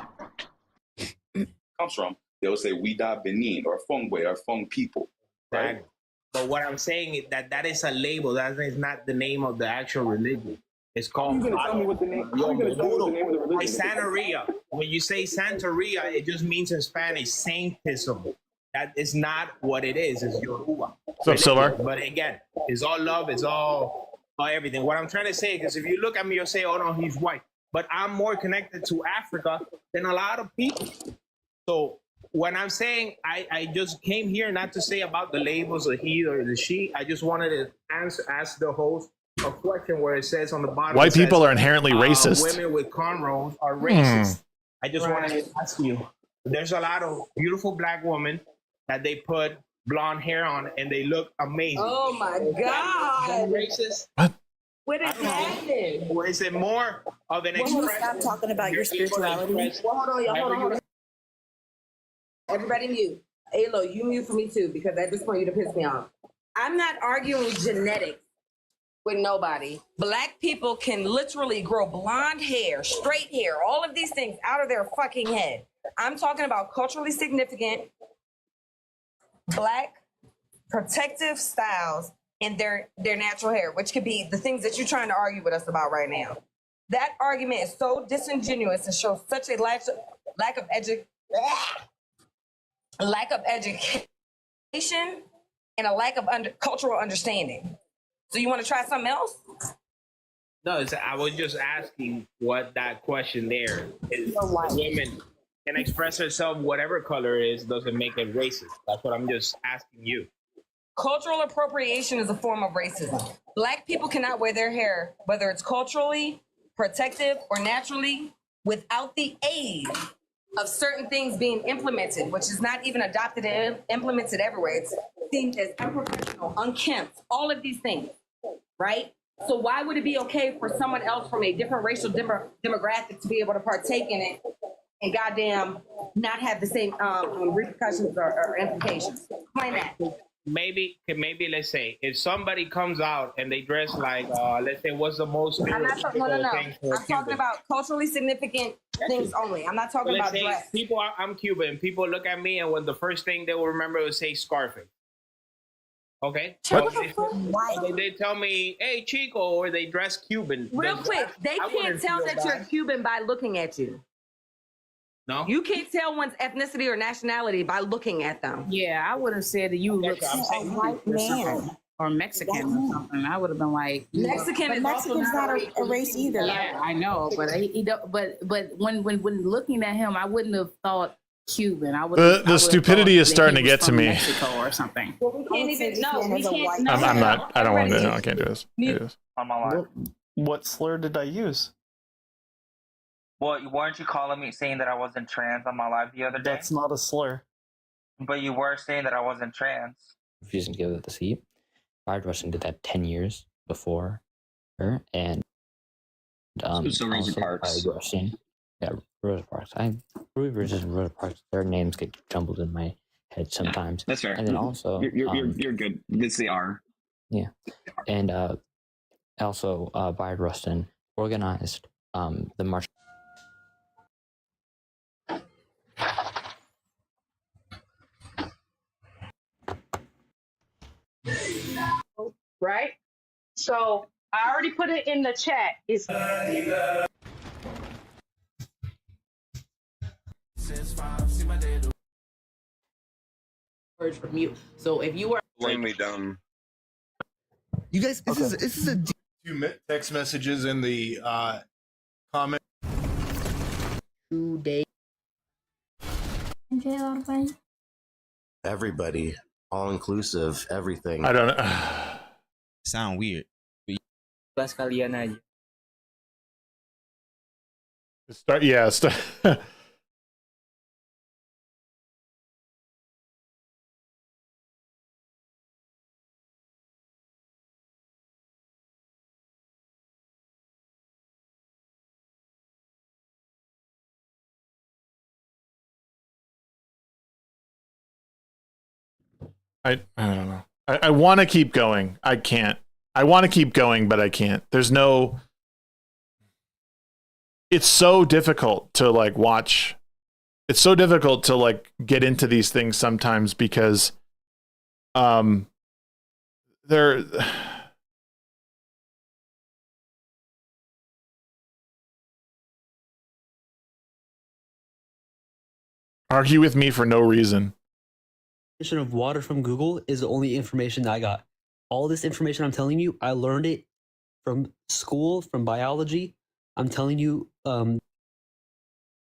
Comes from, they'll say we da Benin or Fongwe or Fong people, right? But what I'm saying is that is a label. That is not the name of the actual religion. It's called. You're gonna tell me what the name of the religion is. Santeria. When you say Santeria, it just means in Spanish saintism. That is not what it is. It's Yoruba. What's up, Silver? But again, it's all love. It's all everything. What I'm trying to say is, if you look at me, you'll say, "Oh no, he's white." But I'm more connected to Africa than a lot of people. So when I'm saying I just came here not to say about the labels, the he or the she. I just wanted to ask the host a question where it says on the bottom. White people are inherently racist. Women with cornrows are racist. I just wanted to ask you. There's a lot of beautiful black women that they put blonde hair on and they look amazing. Oh my God! Racist. What is happening? Or is it more of an expression? Stop talking about your spirituality. Well, hold on, y'all. Hold on. Everybody mute. Alo, you mute for me too, because at this point you done pissed me off. I'm not arguing genetics with nobody. Black people can literally grow blonde hair, straight hair, all of these things out of their fucking head. I'm talking about culturally significant black protective styles in their natural hair, which could be the things that you're trying to argue with us about right now. That argument is so disingenuous and shows such a lack of education and a lack of cultural understanding. So you want to try something else? No, I was just asking what that question there is. Women can express herself whatever color it is, doesn't make it racist. That's what I'm just asking you. Cultural appropriation is a form of racism. Black people cannot wear their hair, whether it's culturally, protective, or naturally, without the aid of certain things being implemented, which is not even adopted and implemented everywhere. It's seen as unprofessional, unkempt, all of these things, right? So why would it be okay for someone else from a different racial demographic to be able to partake in it and goddamn not have the same repercussions or implications? Explain that. Maybe let's say if somebody comes out and they dress like let's say what's the most I'm not talking, no. I'm talking about culturally significant things only. I'm not talking about dress. I'm Cuban. People look at me and when the first thing they will remember is say Scarface. Okay? So they tell me, hey Chico, or they dress Cuban. Real quick, they can't tell that you're Cuban by looking at you. No? You can't tell one's ethnicity or nationality by looking at them. Yeah, I would have said that you look like a white man or Mexican or something. I would have been like Mexican is Mexican's not a race either. Yeah, I know, but he don't. But when looking at him, I wouldn't have thought Cuban. I would. The stupidity is starting to get to me. Mexico or something. Well, we can't even know. We can't. I'm not. I don't want to. No, I can't do this. On my line. What slur did I use? Well, weren't you calling me saying that I wasn't trans on my live the other day? That's not a slur. But you were saying that I wasn't trans. Refusing to give it the seat. Fired Russian did that 10 years before her, and so Rosa Parks. Russian, yeah, Rosa Parks. Ruby versus Rosa Parks. Their names get jumbled in my head sometimes. That's fair. And then also, you're good. It's the R. Yeah, and also Bayard Rustin organized the march. Right? So I already put it in the chat. It's From you. So if you are Extremely dumb. You guys, this is a few text messages in the comment. today. Everybody, all inclusive, everything. I don't know. Sound weird. Kelas kalian aja. Start. Yeah. Start. I don't know. I want to keep going. I can't. I want to keep going, but I can't. There's no. It's so difficult to like watch. It's so difficult to like get into these things sometimes because, they're. Argue with me for no reason. Of water from Google is the only information I got. All this information I'm telling you, I learned it from school, from biology. I'm telling you. All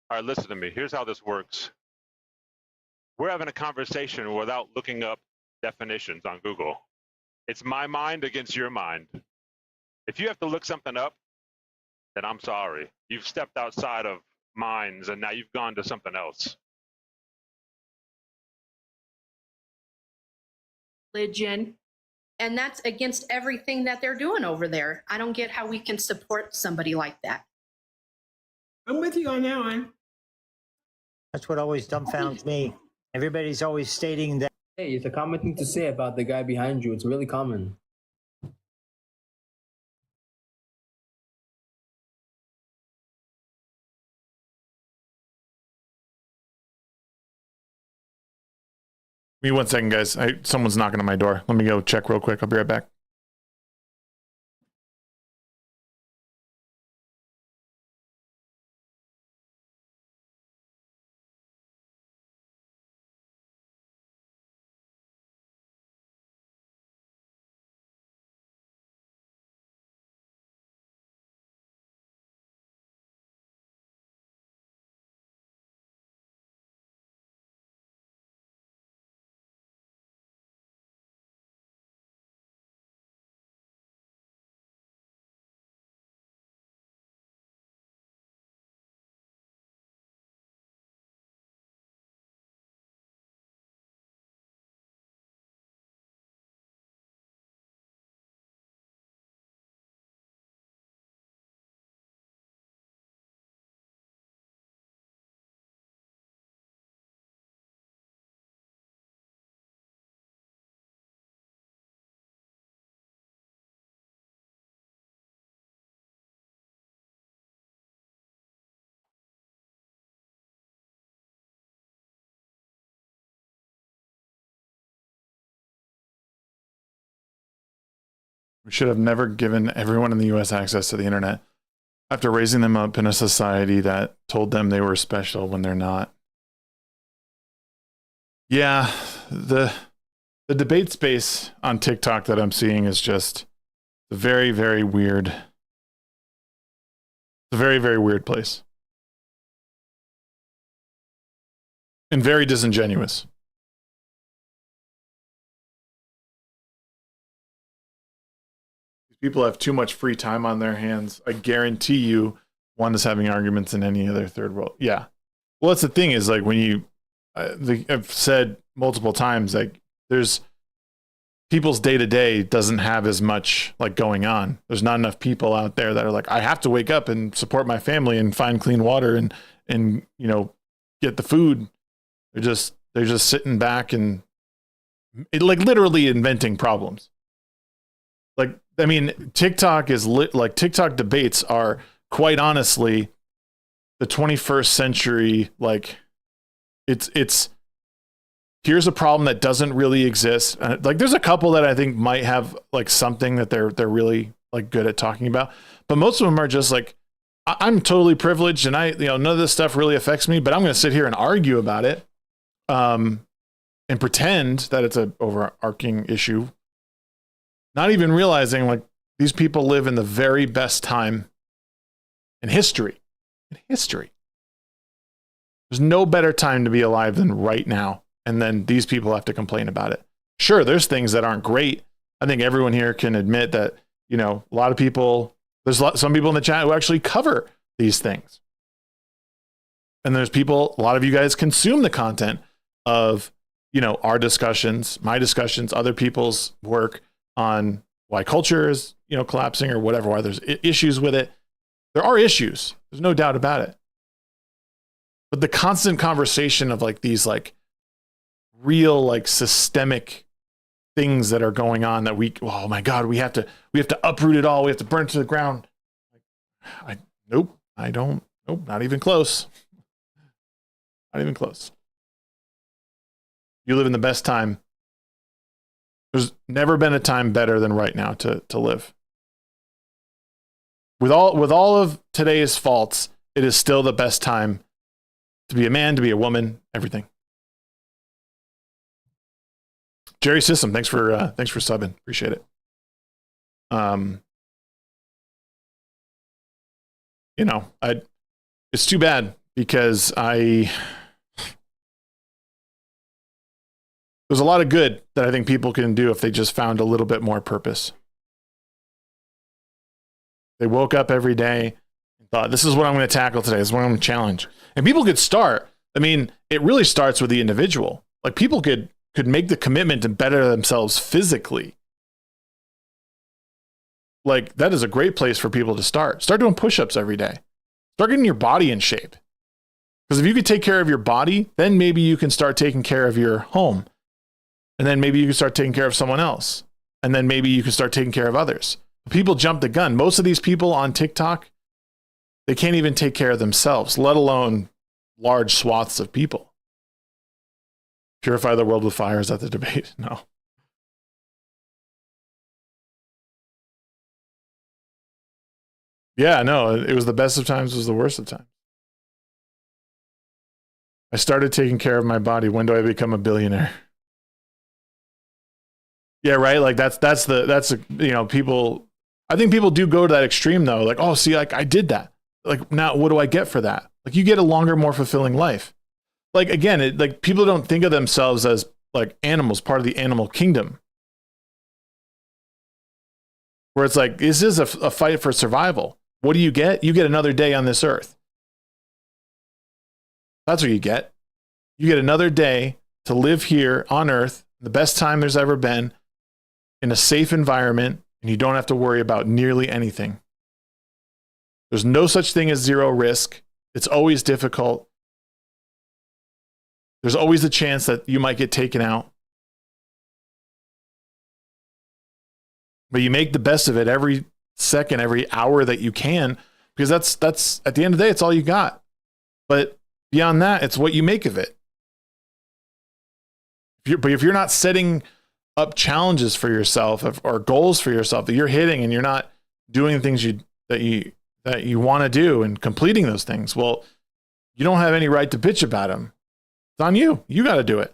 right, listen to me. Here's how this works. We're having a conversation without looking up definitions on Google. It's my mind against your mind. If you have to look something up, then I'm sorry. You've stepped outside of minds and now you've gone to something else. Religion, and that's against everything that they're doing over there. I don't get how we can support somebody like that. I'm with you on that one. That's what always dumbfounds me. Everybody's always stating that. Hey, it's a common thing to say about the guy behind you. It's really common. Give me 1 second, guys. Someone's knocking on my door. Let me go check real quick. I'll be right back. We should have never given everyone in the US access to the internet after raising them up in a society that told them they were special when they're not. Yeah, the debate space on TikTok that I'm seeing is just a very, very weird. It's a very, very weird place. And very disingenuous. People have too much free time on their hands. I guarantee you one is having arguments in any other third world. Yeah. Well, that's the thing is like when you, I've said multiple times, like there's people's day to day doesn't have as much like going on. There's not enough people out there that are like, I have to wake up and support my family and find clean water and, you know, get the food. They're just sitting back and like literally inventing problems. Like, I mean, TikTok is like TikTok debates are quite honestly the 21st century. Like it's here's a problem that doesn't really exist. Like there's a couple that I think might have like something that they're really like good at talking about, but most of them are just like I'm totally privileged, and none of this stuff really affects me, but I'm going to sit here and argue about it, and pretend that it's an overarching issue, not even realizing like these people live in the very best time in history. There's no better time to be alive than right now, and then these people have to complain about it. Sure, there's things that aren't great. I think everyone here can admit that, a lot of people, some people in the chat who actually cover these things. And there's people, a lot of you guys consume the content of, our discussions, my discussions, other people's work on why culture is, collapsing or whatever, why there's issues with it. There are issues. There's no doubt about it. But the constant conversation of like these like real like systemic things that are going on that oh my God, we have to uproot it all. We have to burn it to the ground. Nope, not even close. Not even close. You live in the best time. There's never been a time better than right now to live. With all of today's faults, it is still the best time to be a man, to be a woman, everything. Jerry System, thanks for subbing. Appreciate it. It's too bad because there's a lot of good that I think people can do if they just found a little bit more purpose. They woke up every day and thought, this is what I'm going to tackle today. This is what I'm going to challenge. And people could start. I mean, it really starts with the individual. Like people could make the commitment to better themselves physically. Like that is a great place for people to start. Start doing push-ups every day. Start getting your body in shape. Because if you could take care of your body, then maybe you can start taking care of your home. And then maybe you can start taking care of someone else. And then maybe you can start taking care of others. People jump the gun. Most of these people on TikTok, they can't even take care of themselves, let alone large swaths of people. Purify the world with fire. Is that the debate? No. Yeah, no, it was the best of times, was the worst of times. I started taking care of my body. When do I become a billionaire? Yeah, right. Like that's people. I think people do go to that extreme though. Like, oh, see, like I did that. Like now, what do I get for that? Like you get a longer, more fulfilling life. Like again, like people don't think of themselves as like animals, part of the animal kingdom. Where it's like, this is a fight for survival. What do you get? You get another day on this earth. That's what you get. You get another day to live here on earth, the best time there's ever been, in a safe environment, and you don't have to worry about nearly anything. There's no such thing as zero risk. It's always difficult. There's always a chance that you might get taken out. But you make the best of it every second, every hour that you can, because that's at the end of the day, it's all you got. But beyond that, it's what you make of it. But if you're not setting up challenges for yourself or goals for yourself that you're hitting and you're not doing things that you want to do and completing those things, well, you don't have any right to bitch about them. It's on you. You got to do it.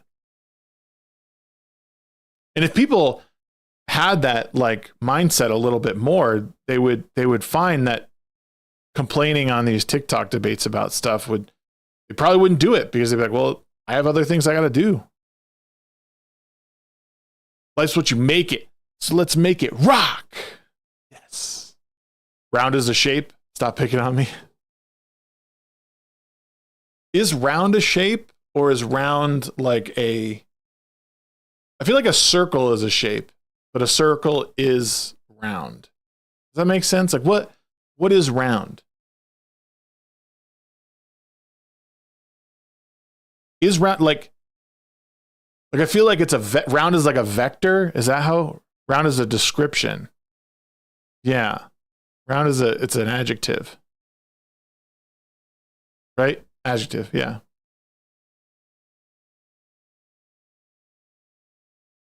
And if people had that like mindset a little bit more, they would find that complaining on these TikTok debates about stuff they probably wouldn't do it, because they'd be like, well, I have other things I got to do. Life's what you make it. So let's make it rock. Yes. Round is a shape. Stop picking on me. Is round a shape, or is round like I feel like a circle is a shape, but a circle is round. Does that make sense? Like what is round? Is round like I feel like it's round is like a vector. Is that how round is a description? Yeah. Round is it's an adjective. Right? Adjective, yeah.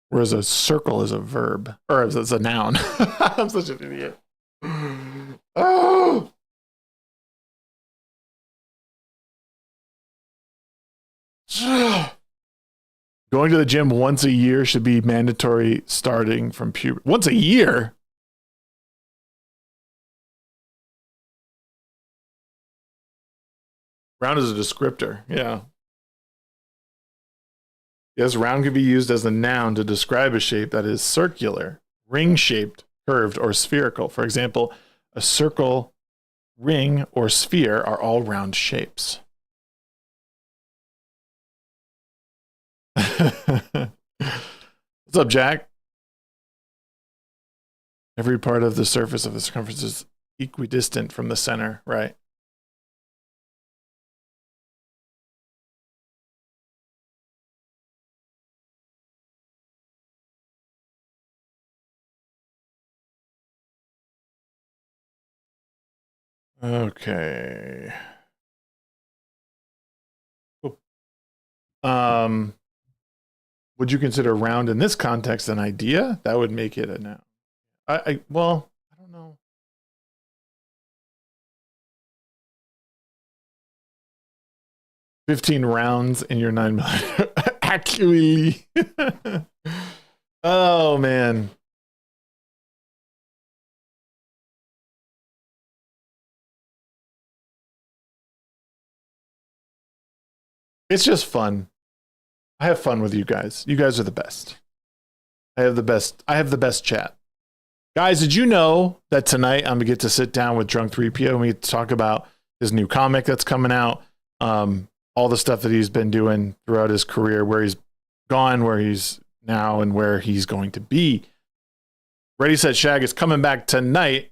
Whereas a circle is a verb, or it's a noun. I'm such an idiot. Oh! Going to the gym once a year should be mandatory starting from puberty. Once a year? Round is a descriptor. Yeah. Yes, round can be used as a noun to describe a shape that is circular, ring-shaped, curved, or spherical. For example, a circle, ring, or sphere are all round shapes. What's up, Jack? Every part of the surface of the circumference is equidistant from the center, right? Okay. Would you consider round in this context an idea? That would make it a noun. Well, I don't know. "15 rounds in your 9mm." Actually. Oh, man. It's just fun. I have fun with you guys. You guys are the best. I have the best chat. Guys, did you know that tonight I'm going to get to sit down with Drunk 3PO and we get to talk about his new comic that's coming out, all the stuff that he's been doing throughout his career, where he's gone, where he's now, and where he's going to be. Ready, Set, Shag is coming back tonight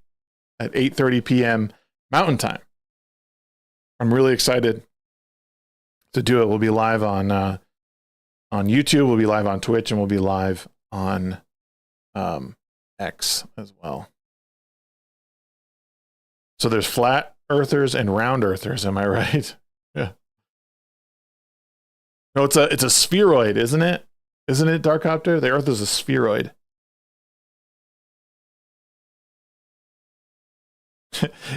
at 8:30 p.m. Mountain Time. I'm really excited to do it. We'll be live on YouTube, we'll be live on Twitch, and we'll be live on X as well. So there's flat earthers and round earthers, am I right? Yeah. No, it's a spheroid, isn't it? Isn't it, Darkopter? The Earth is a spheroid.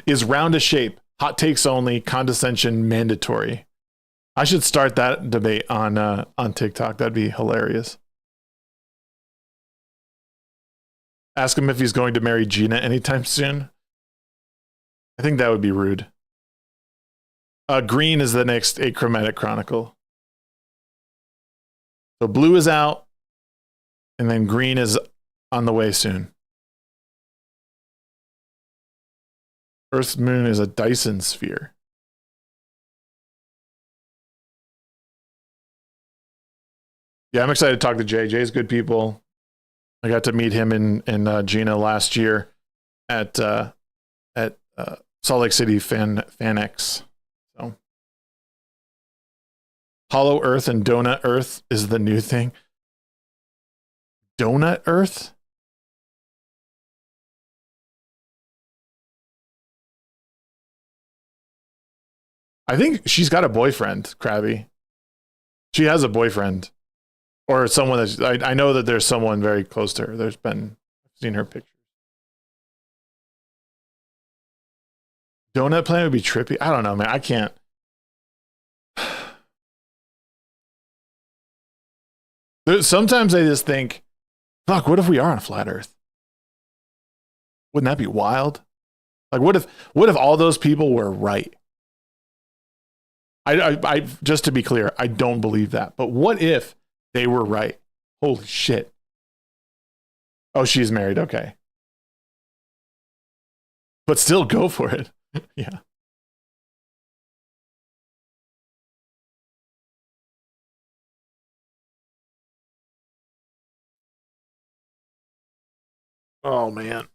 Is round a shape? Hot takes only, condescension mandatory. I should start that debate on TikTok. That'd be hilarious. Ask him if he's going to marry Gina anytime soon. I think that would be rude. Green is the next Achromatic Chronicle. So blue is out, and then green is on the way soon. Earth's moon is a Dyson sphere. Yeah, I'm excited to talk to Jay. Jay's good people. I got to meet him and Gina last year at Salt Lake City FanX. So, Hollow Earth and Donut Earth is the new thing. Donut Earth? I think she's got a boyfriend, Krabby. She has a boyfriend. Or someone that's, I know that there's someone very close to her. I've seen her pictures. Donut Planet would be trippy. I don't know, man. I can't. Sometimes I just think, fuck, what if we are on a flat Earth? Wouldn't that be wild? Like, what if all those people were right? I just to be clear, I don't believe that. But what if they were right? Holy shit. Oh, she's married. Okay. But still go for it. Yeah. Oh, man.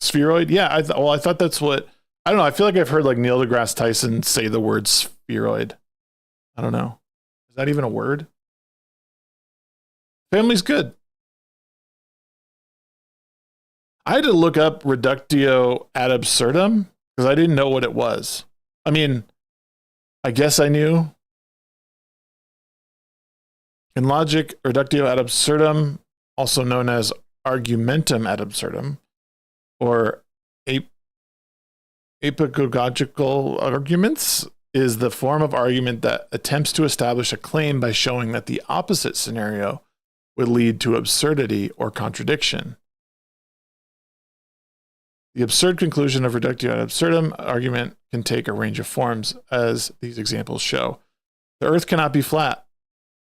Spheroid? Yeah, I thought that's what, I don't know. I feel like I've heard like Neil deGrasse Tyson say the word spheroid. I don't know. Is that even a word? Family's good. I had to look up reductio ad absurdum because I didn't know what it was. I mean, I guess I knew. In logic, reductio ad absurdum, also known as argumentum ad absurdum, or apegogical arguments, is the form of argument that attempts to establish a claim by showing that the opposite scenario would lead to absurdity or contradiction. The absurd conclusion of reductio ad absurdum argument can take a range of forms, as these examples show. The earth cannot be flat.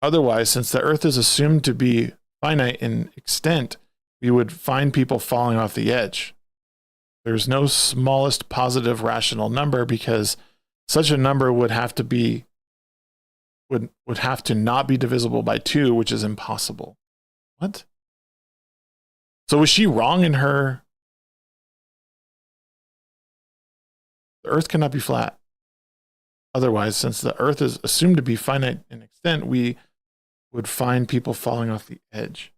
Otherwise, since the earth is assumed to be finite in extent, we would find people falling off the edge. There's no smallest positive rational number because such a number would have to be would have to not be divisible by 2, which is impossible. What? So was she wrong in her? The earth cannot be flat. Otherwise, since the earth is assumed to be finite in extent, we would find people falling off the edge.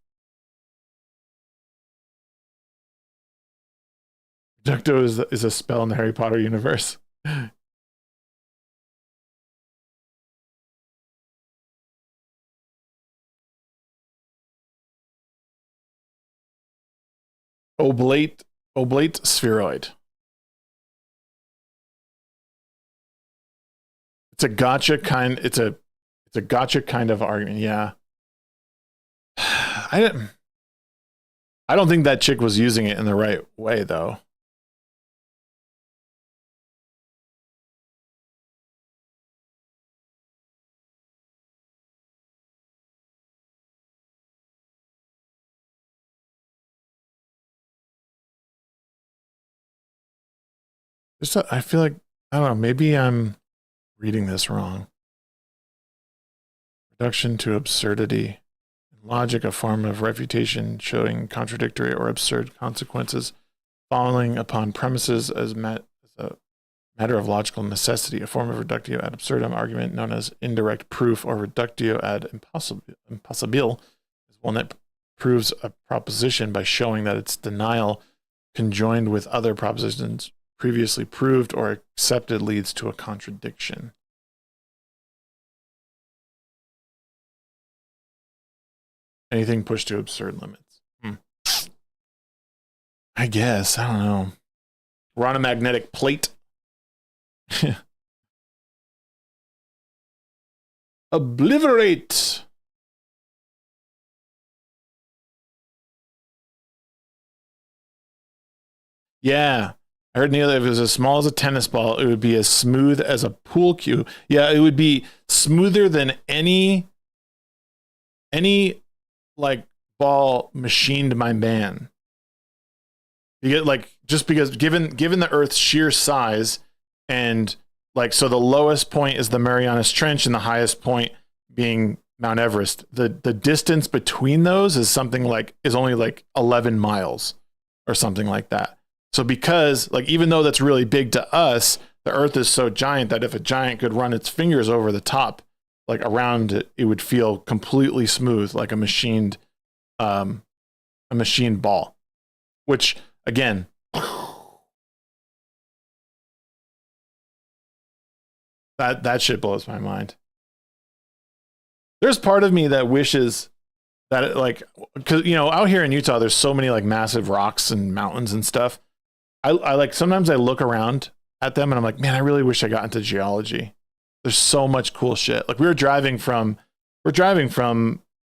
Reducto is a spell in the Harry Potter universe. Oblate spheroid. It's a gotcha kind. It's a gotcha kind of argument. Yeah. I don't think that chick was using it in the right way, though. I feel like, I don't know, maybe I'm reading this wrong. Reduction to absurdity. Logic, a form of refutation showing contradictory or absurd consequences following upon premises as a matter of logical necessity. A form of reductio ad absurdum argument known as indirect proof or reductio ad impossibile is one that proves a proposition by showing that its denial conjoined with other propositions previously proved or accepted leads to a contradiction. Anything pushed to absurd limits. I guess. I don't know. We're on a magnetic plate. Obliterate. Yeah. I heard Neil, if it was as small as a tennis ball, it would be as smooth as a pool cue. Yeah, it would be smoother than any like ball machined by man. You get like, just because given the Earth's sheer size, and like, so the lowest point is the Marianas Trench and the highest point being Mount Everest. The distance between those is only like 11 miles or something like that. So because, like, even though that's really big to us, the Earth is so giant that if a giant could run its fingers over the top, like around it, it would feel completely smooth, like a machined ball. Which, again, that shit blows my mind. There's part of me that wishes that it, like, because, you know, out here in Utah, there's so many like massive rocks and mountains and stuff. I like, sometimes I look around at them and I'm like, man, I really wish I got into geology. There's so much cool shit. Like, we're driving from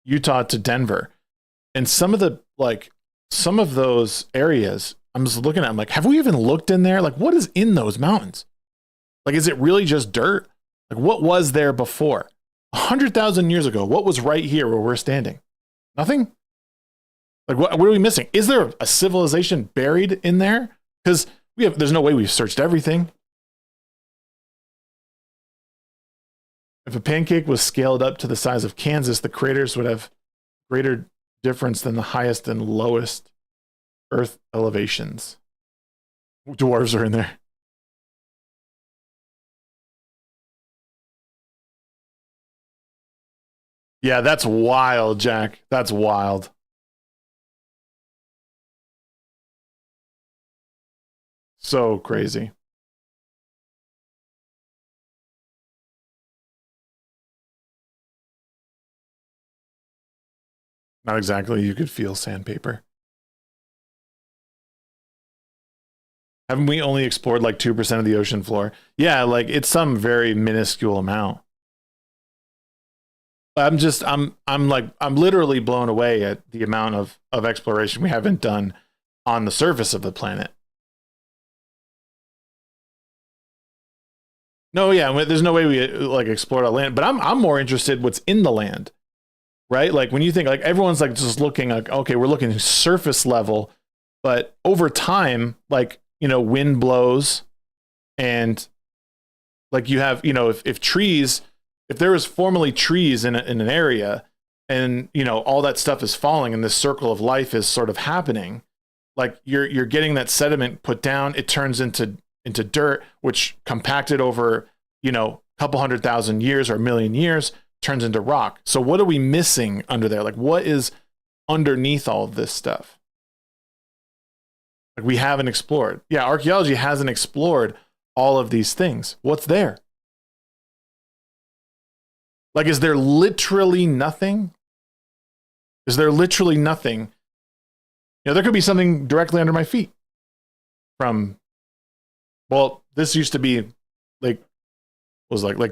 Utah to Denver, and some of those areas I'm just looking at, I'm like, have we even looked in there? Like, what is in those mountains? Like, is it really just dirt? Like, what was there before? 100,000 years ago, what was right here where we're standing? Nothing? Like, what are we missing? Is there a civilization buried in there? Because there's no way we've searched everything. If a pancake was scaled up to the size of Kansas, the craters would have greater difference than the highest and lowest Earth elevations. Dwarves are in there. Yeah, that's wild, Jack. That's wild. So crazy. Not exactly. You could feel sandpaper. Haven't we only explored like 2% of the ocean floor? Yeah, like it's some very minuscule amount. I'm literally blown away at the amount of exploration we haven't done on the surface of the planet. No, yeah, there's no way we like explored our land, but I'm more interested what's in the land, right? Like when you think like everyone's like just looking like, okay, we're looking surface level, but over time, like, you know, wind blows and like you have, you know, if trees, if there was formerly trees in an area and, you know, all that stuff is falling and this circle of life is sort of happening, like you're getting that sediment put down, it turns into dirt, which compacted over, you know, a couple 100,000 years or a million years turns into rock. So what are we missing under there? Like what is underneath all of this stuff? Like we haven't explored. Yeah, archaeology hasn't explored all of these things. What's there? Like, is there literally nothing? Is there literally nothing? You know, there could be something directly under my feet from, well, this used to be like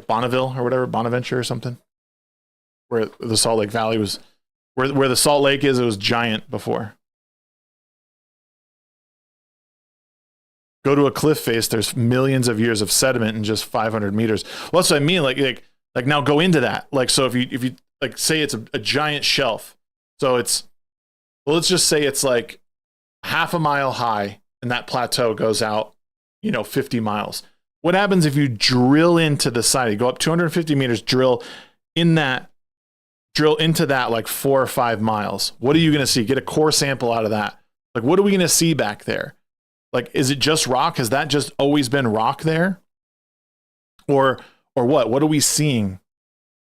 Bonneville or whatever, Bonaventure or something, where the Salt Lake Valley was, where the Salt Lake is, it was giant before. Go to a cliff face, there's millions of years of sediment in just 500 meters. Well, that's what I mean. Like now go into that. Like, so if you like say it's a giant shelf, so it's, well, let's just say it's like half a mile high and that plateau goes out, you know, 50 miles. What happens if you drill into the side? You go up 250 meters, drill into that like 4 or 5 miles. What are you going to see? Get a core sample out of that. Like, what are we going to see back there? Like, is it just rock? Has that just always been rock there? Or what? What are we seeing?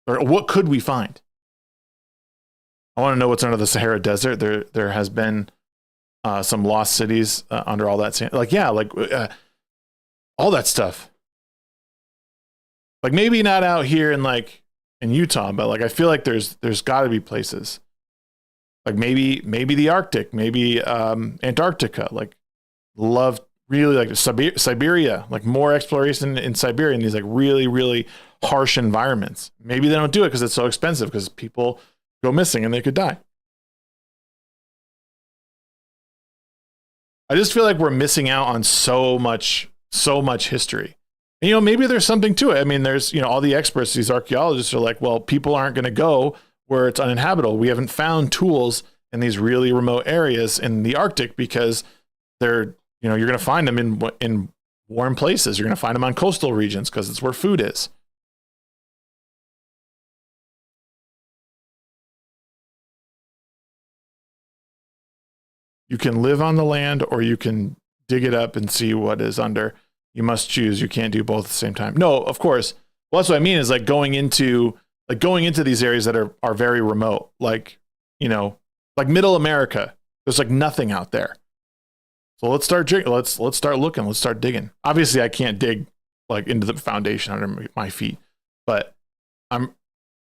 Or what could we find? I want to know what's under the Sahara Desert. There has been some lost cities under all that sand. Like, yeah, like all that stuff. Like maybe not out here in Utah, but like I feel like there's got to be places. Like maybe the Arctic, maybe Antarctica. Like love really like Siberia. Like more exploration in Siberia in these like really really harsh environments. Maybe they don't do it because it's so expensive because people go missing and they could die. I just feel like we're missing out on so much history. And, you know, maybe there's something to it. I mean, there's, you know, all the experts, these archaeologists are like, well, people aren't going to go where it's uninhabitable. We haven't found tools in these really remote areas in the Arctic because they're, you know, you're going to find them in warm places. You're going to find them on coastal regions because it's where food is. You can live on the land or you can dig it up and see what is under. You must choose. You can't do both at the same time. No, of course. Well, that's what I mean is like going into these areas that are very remote, like, you know, like middle America. There's like nothing out there. So let's start looking. Let's start digging. Obviously, I can't dig like into the foundation under my feet, but I'm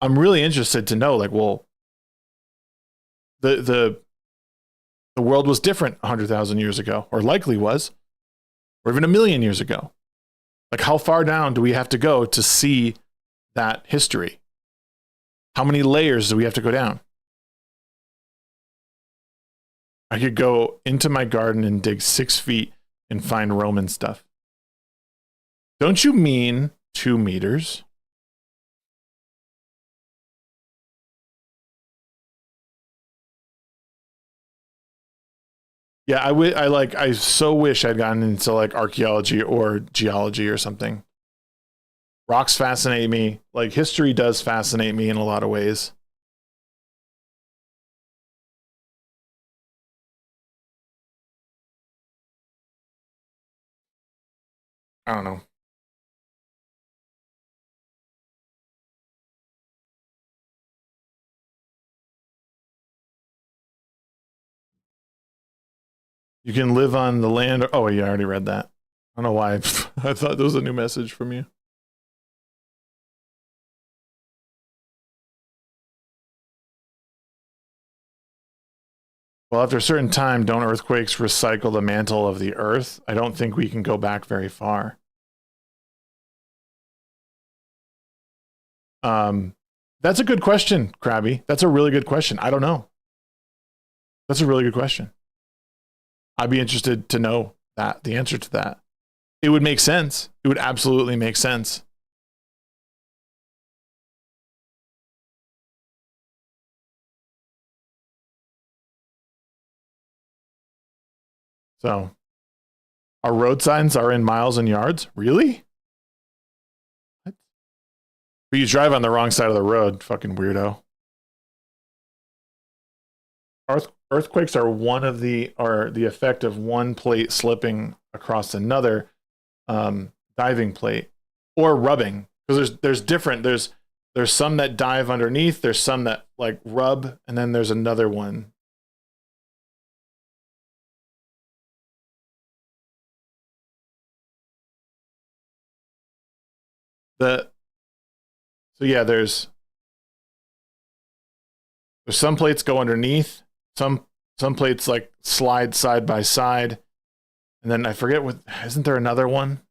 really interested to know like, well, the world was different 100,000 years ago, or likely was, or even 1,000,000 years ago. Like how far down do we have to go to see that history? How many layers do we have to go down? I could go into my garden and dig 6 feet and find Roman stuff. Don't you mean 2 meters? Yeah, I so wish I'd gotten into like archaeology or geology or something. Rocks fascinate me. Like history does fascinate me in a lot of ways. I don't know. You can live on the land. Oh, yeah, I already read that. I don't know why. I thought there was a new message from you. Well, after a certain time, don't earthquakes recycle the mantle of the earth? I don't think we can go back very far. That's a good question, Krabby. That's a really good question. I don't know. That's a really good question. I'd be interested to know that, the answer to that. It would make sense. It would absolutely make sense. So, our road signs are in miles and yards? Really? What? But you drive on the wrong side of the road, fucking weirdo. Earthquakes are the effect of one plate slipping across another diving plate, or rubbing. Because there's some that dive underneath, there's some that like rub, and then there's another one. So yeah, there's some plates go underneath, some plates like slide side by side, and then I forget what, isn't there another one?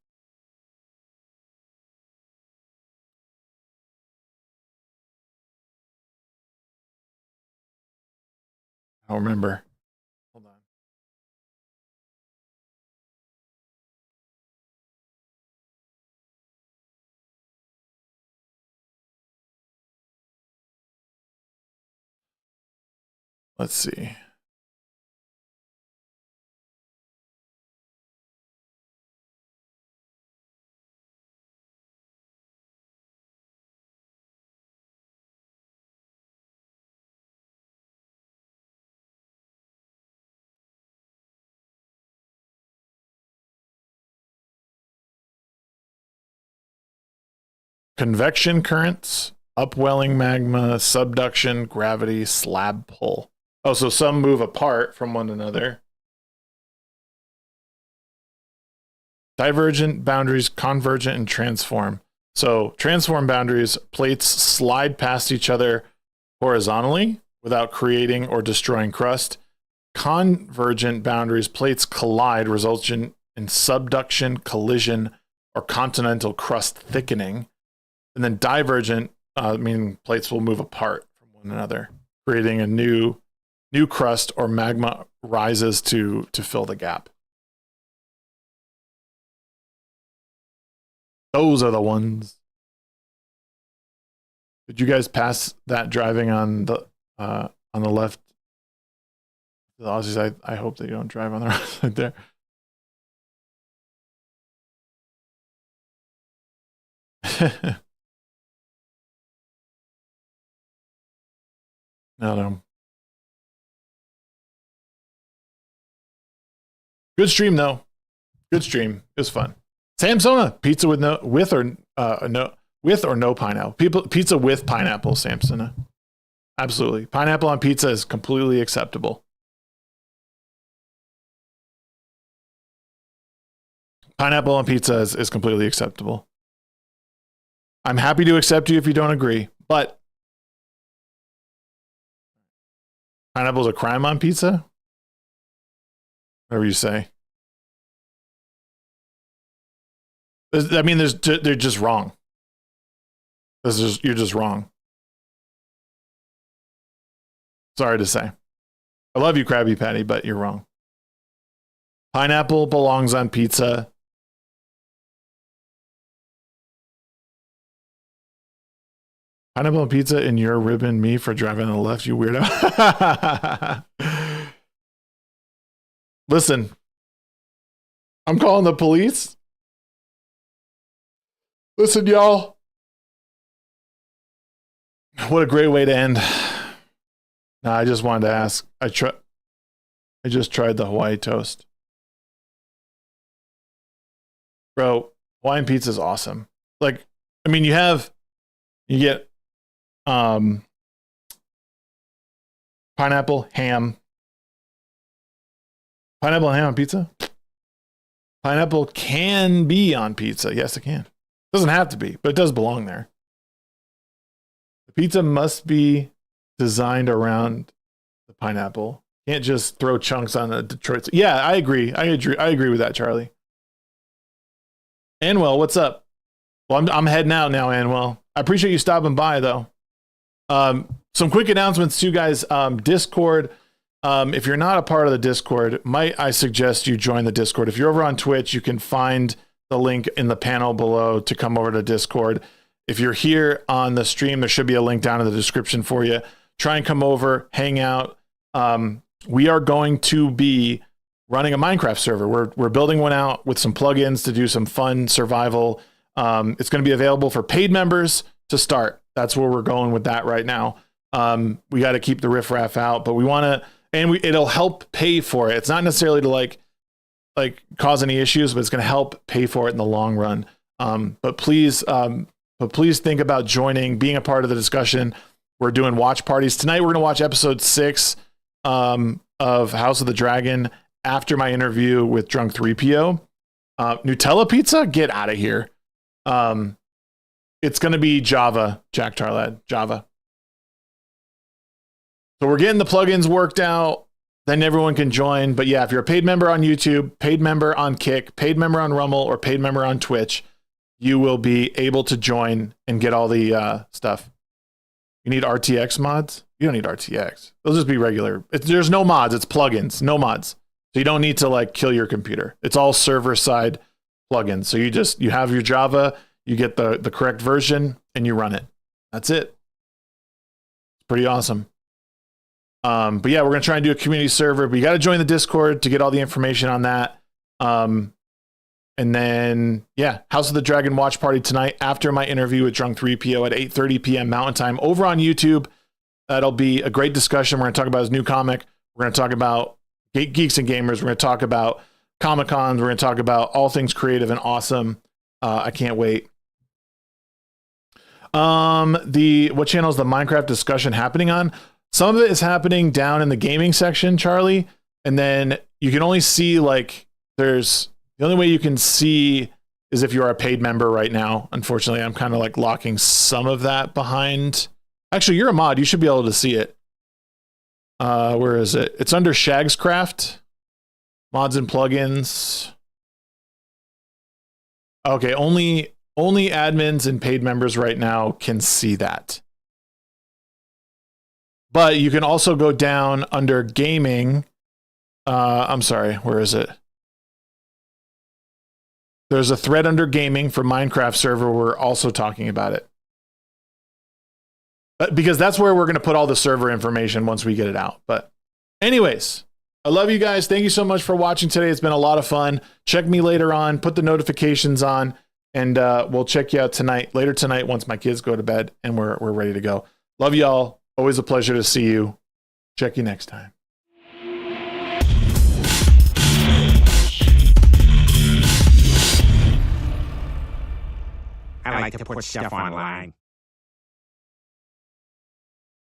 I don't remember. Hold on. Let's see. Convection currents, upwelling magma, subduction, gravity, slab pull. Oh, so some move apart from one another. Divergent boundaries, convergent, and transform. So transform boundaries, plates slide past each other horizontally without creating or destroying crust. Convergent boundaries, plates collide, resulting in subduction, collision, or continental crust thickening. And then divergent, meaning plates will move apart from one another, creating a new crust, or magma rises to fill the gap. Those are the ones. Did you guys pass that driving on the left? The Aussies, I hope that you don't drive on the right side there. No. Good stream though. Good stream. It was fun. Samsona, pizza with or no pineapple. Pizza with pineapple, Samsona. Absolutely. Pineapple on pizza is completely acceptable. Pineapple on pizza is completely acceptable. I'm happy to accept you if you don't agree, but pineapple's a crime on pizza? Whatever you say. I mean, they're just wrong. You're just wrong. Sorry to say. I love you, Krabby Patty, but you're wrong. Pineapple belongs on pizza. Pineapple on pizza, and you're ribbing me for driving on the left, you weirdo. Listen, I'm calling the police. Listen, y'all. What a great way to end. No, I just wanted to ask. I just tried the Hawaii toast. Bro, Hawaiian pizza is awesome. Like, I mean, you get pineapple, ham. Pineapple and ham on pizza? Pineapple can be on pizza. Yes, it can. It doesn't have to be, but it does belong there. The pizza must be designed around the pineapple. Can't just throw chunks on the Detroit. Yeah, I agree. I agree with that, Charlie. Anwell, what's up? Well, I'm heading out now, Anwell. I appreciate you stopping by, though. Some quick announcements too, guys. Discord. If you're not a part of the Discord, might I suggest you join the Discord. If you're over on Twitch, you can find the link in the panel below to come over to Discord. If you're here on the stream, there should be a link down in the description for you. Try and come over, hang out. We are going to be running a Minecraft server. We're building one out with some plugins to do some fun survival. It's going to be available for paid members to start. That's where we're going with that right now. We got to keep the riffraff out, but we want to, and it'll help pay for it. It's not necessarily to like cause any issues, but it's going to help pay for it in the long run. But please think about joining, being a part of the discussion. We're doing watch parties tonight. We're going to watch episode 6 of House of the Dragon after my interview with Drunk 3PO. Nutella pizza? Get out of here. It's going to be Java, Jack Tarlad, Java. So we're getting the plugins worked out. Then everyone can join. But yeah, if you're a paid member on YouTube, paid member on Kick, paid member on Rumble, or paid member on Twitch, you will be able to join and get all the stuff. You need RTX mods? You don't need RTX. They'll just be regular. There's no mods. It's plugins. No mods. So you don't need to like kill your computer. It's all server side plugins. So you have your Java, you get the correct version, and you run it. That's it. It's pretty awesome. But yeah, we're going to try and do a community server, but you got to join the Discord to get all the information on that. And then, yeah, House of the Dragon watch party tonight after my interview with Drunk 3PO at 8:30 p.m. Mountain Time over on YouTube. That'll be a great discussion. We're going to talk about his new comic. We're going to talk about Geeks and Gamers. We're going to talk about Comic-Cons. We're going to talk about all things creative and awesome. I can't wait. What channel is the Minecraft discussion happening on? Some of it is happening down in the gaming section, Charlie. And then you can only see the only way you can see is if you are a paid member right now. Unfortunately, I'm kind of like locking some of that behind. Actually, you're a mod. You should be able to see it. Where is it? It's under Shagscraft. Mods and plugins. Okay, only admins and paid members right now can see that. But you can also go down under gaming. I'm sorry, where is it? There's a thread under gaming for Minecraft server. We're also talking about it. Because that's where we're going to put all the server information once we get it out. But anyways, I love you guys. Thank you so much for watching today. It's been a lot of fun. Check me later on. Put the notifications on. And we'll check you out later tonight once my kids go to bed and we're ready to go. Love y'all. Always a pleasure to see you. Check you next time. I like to put stuff online.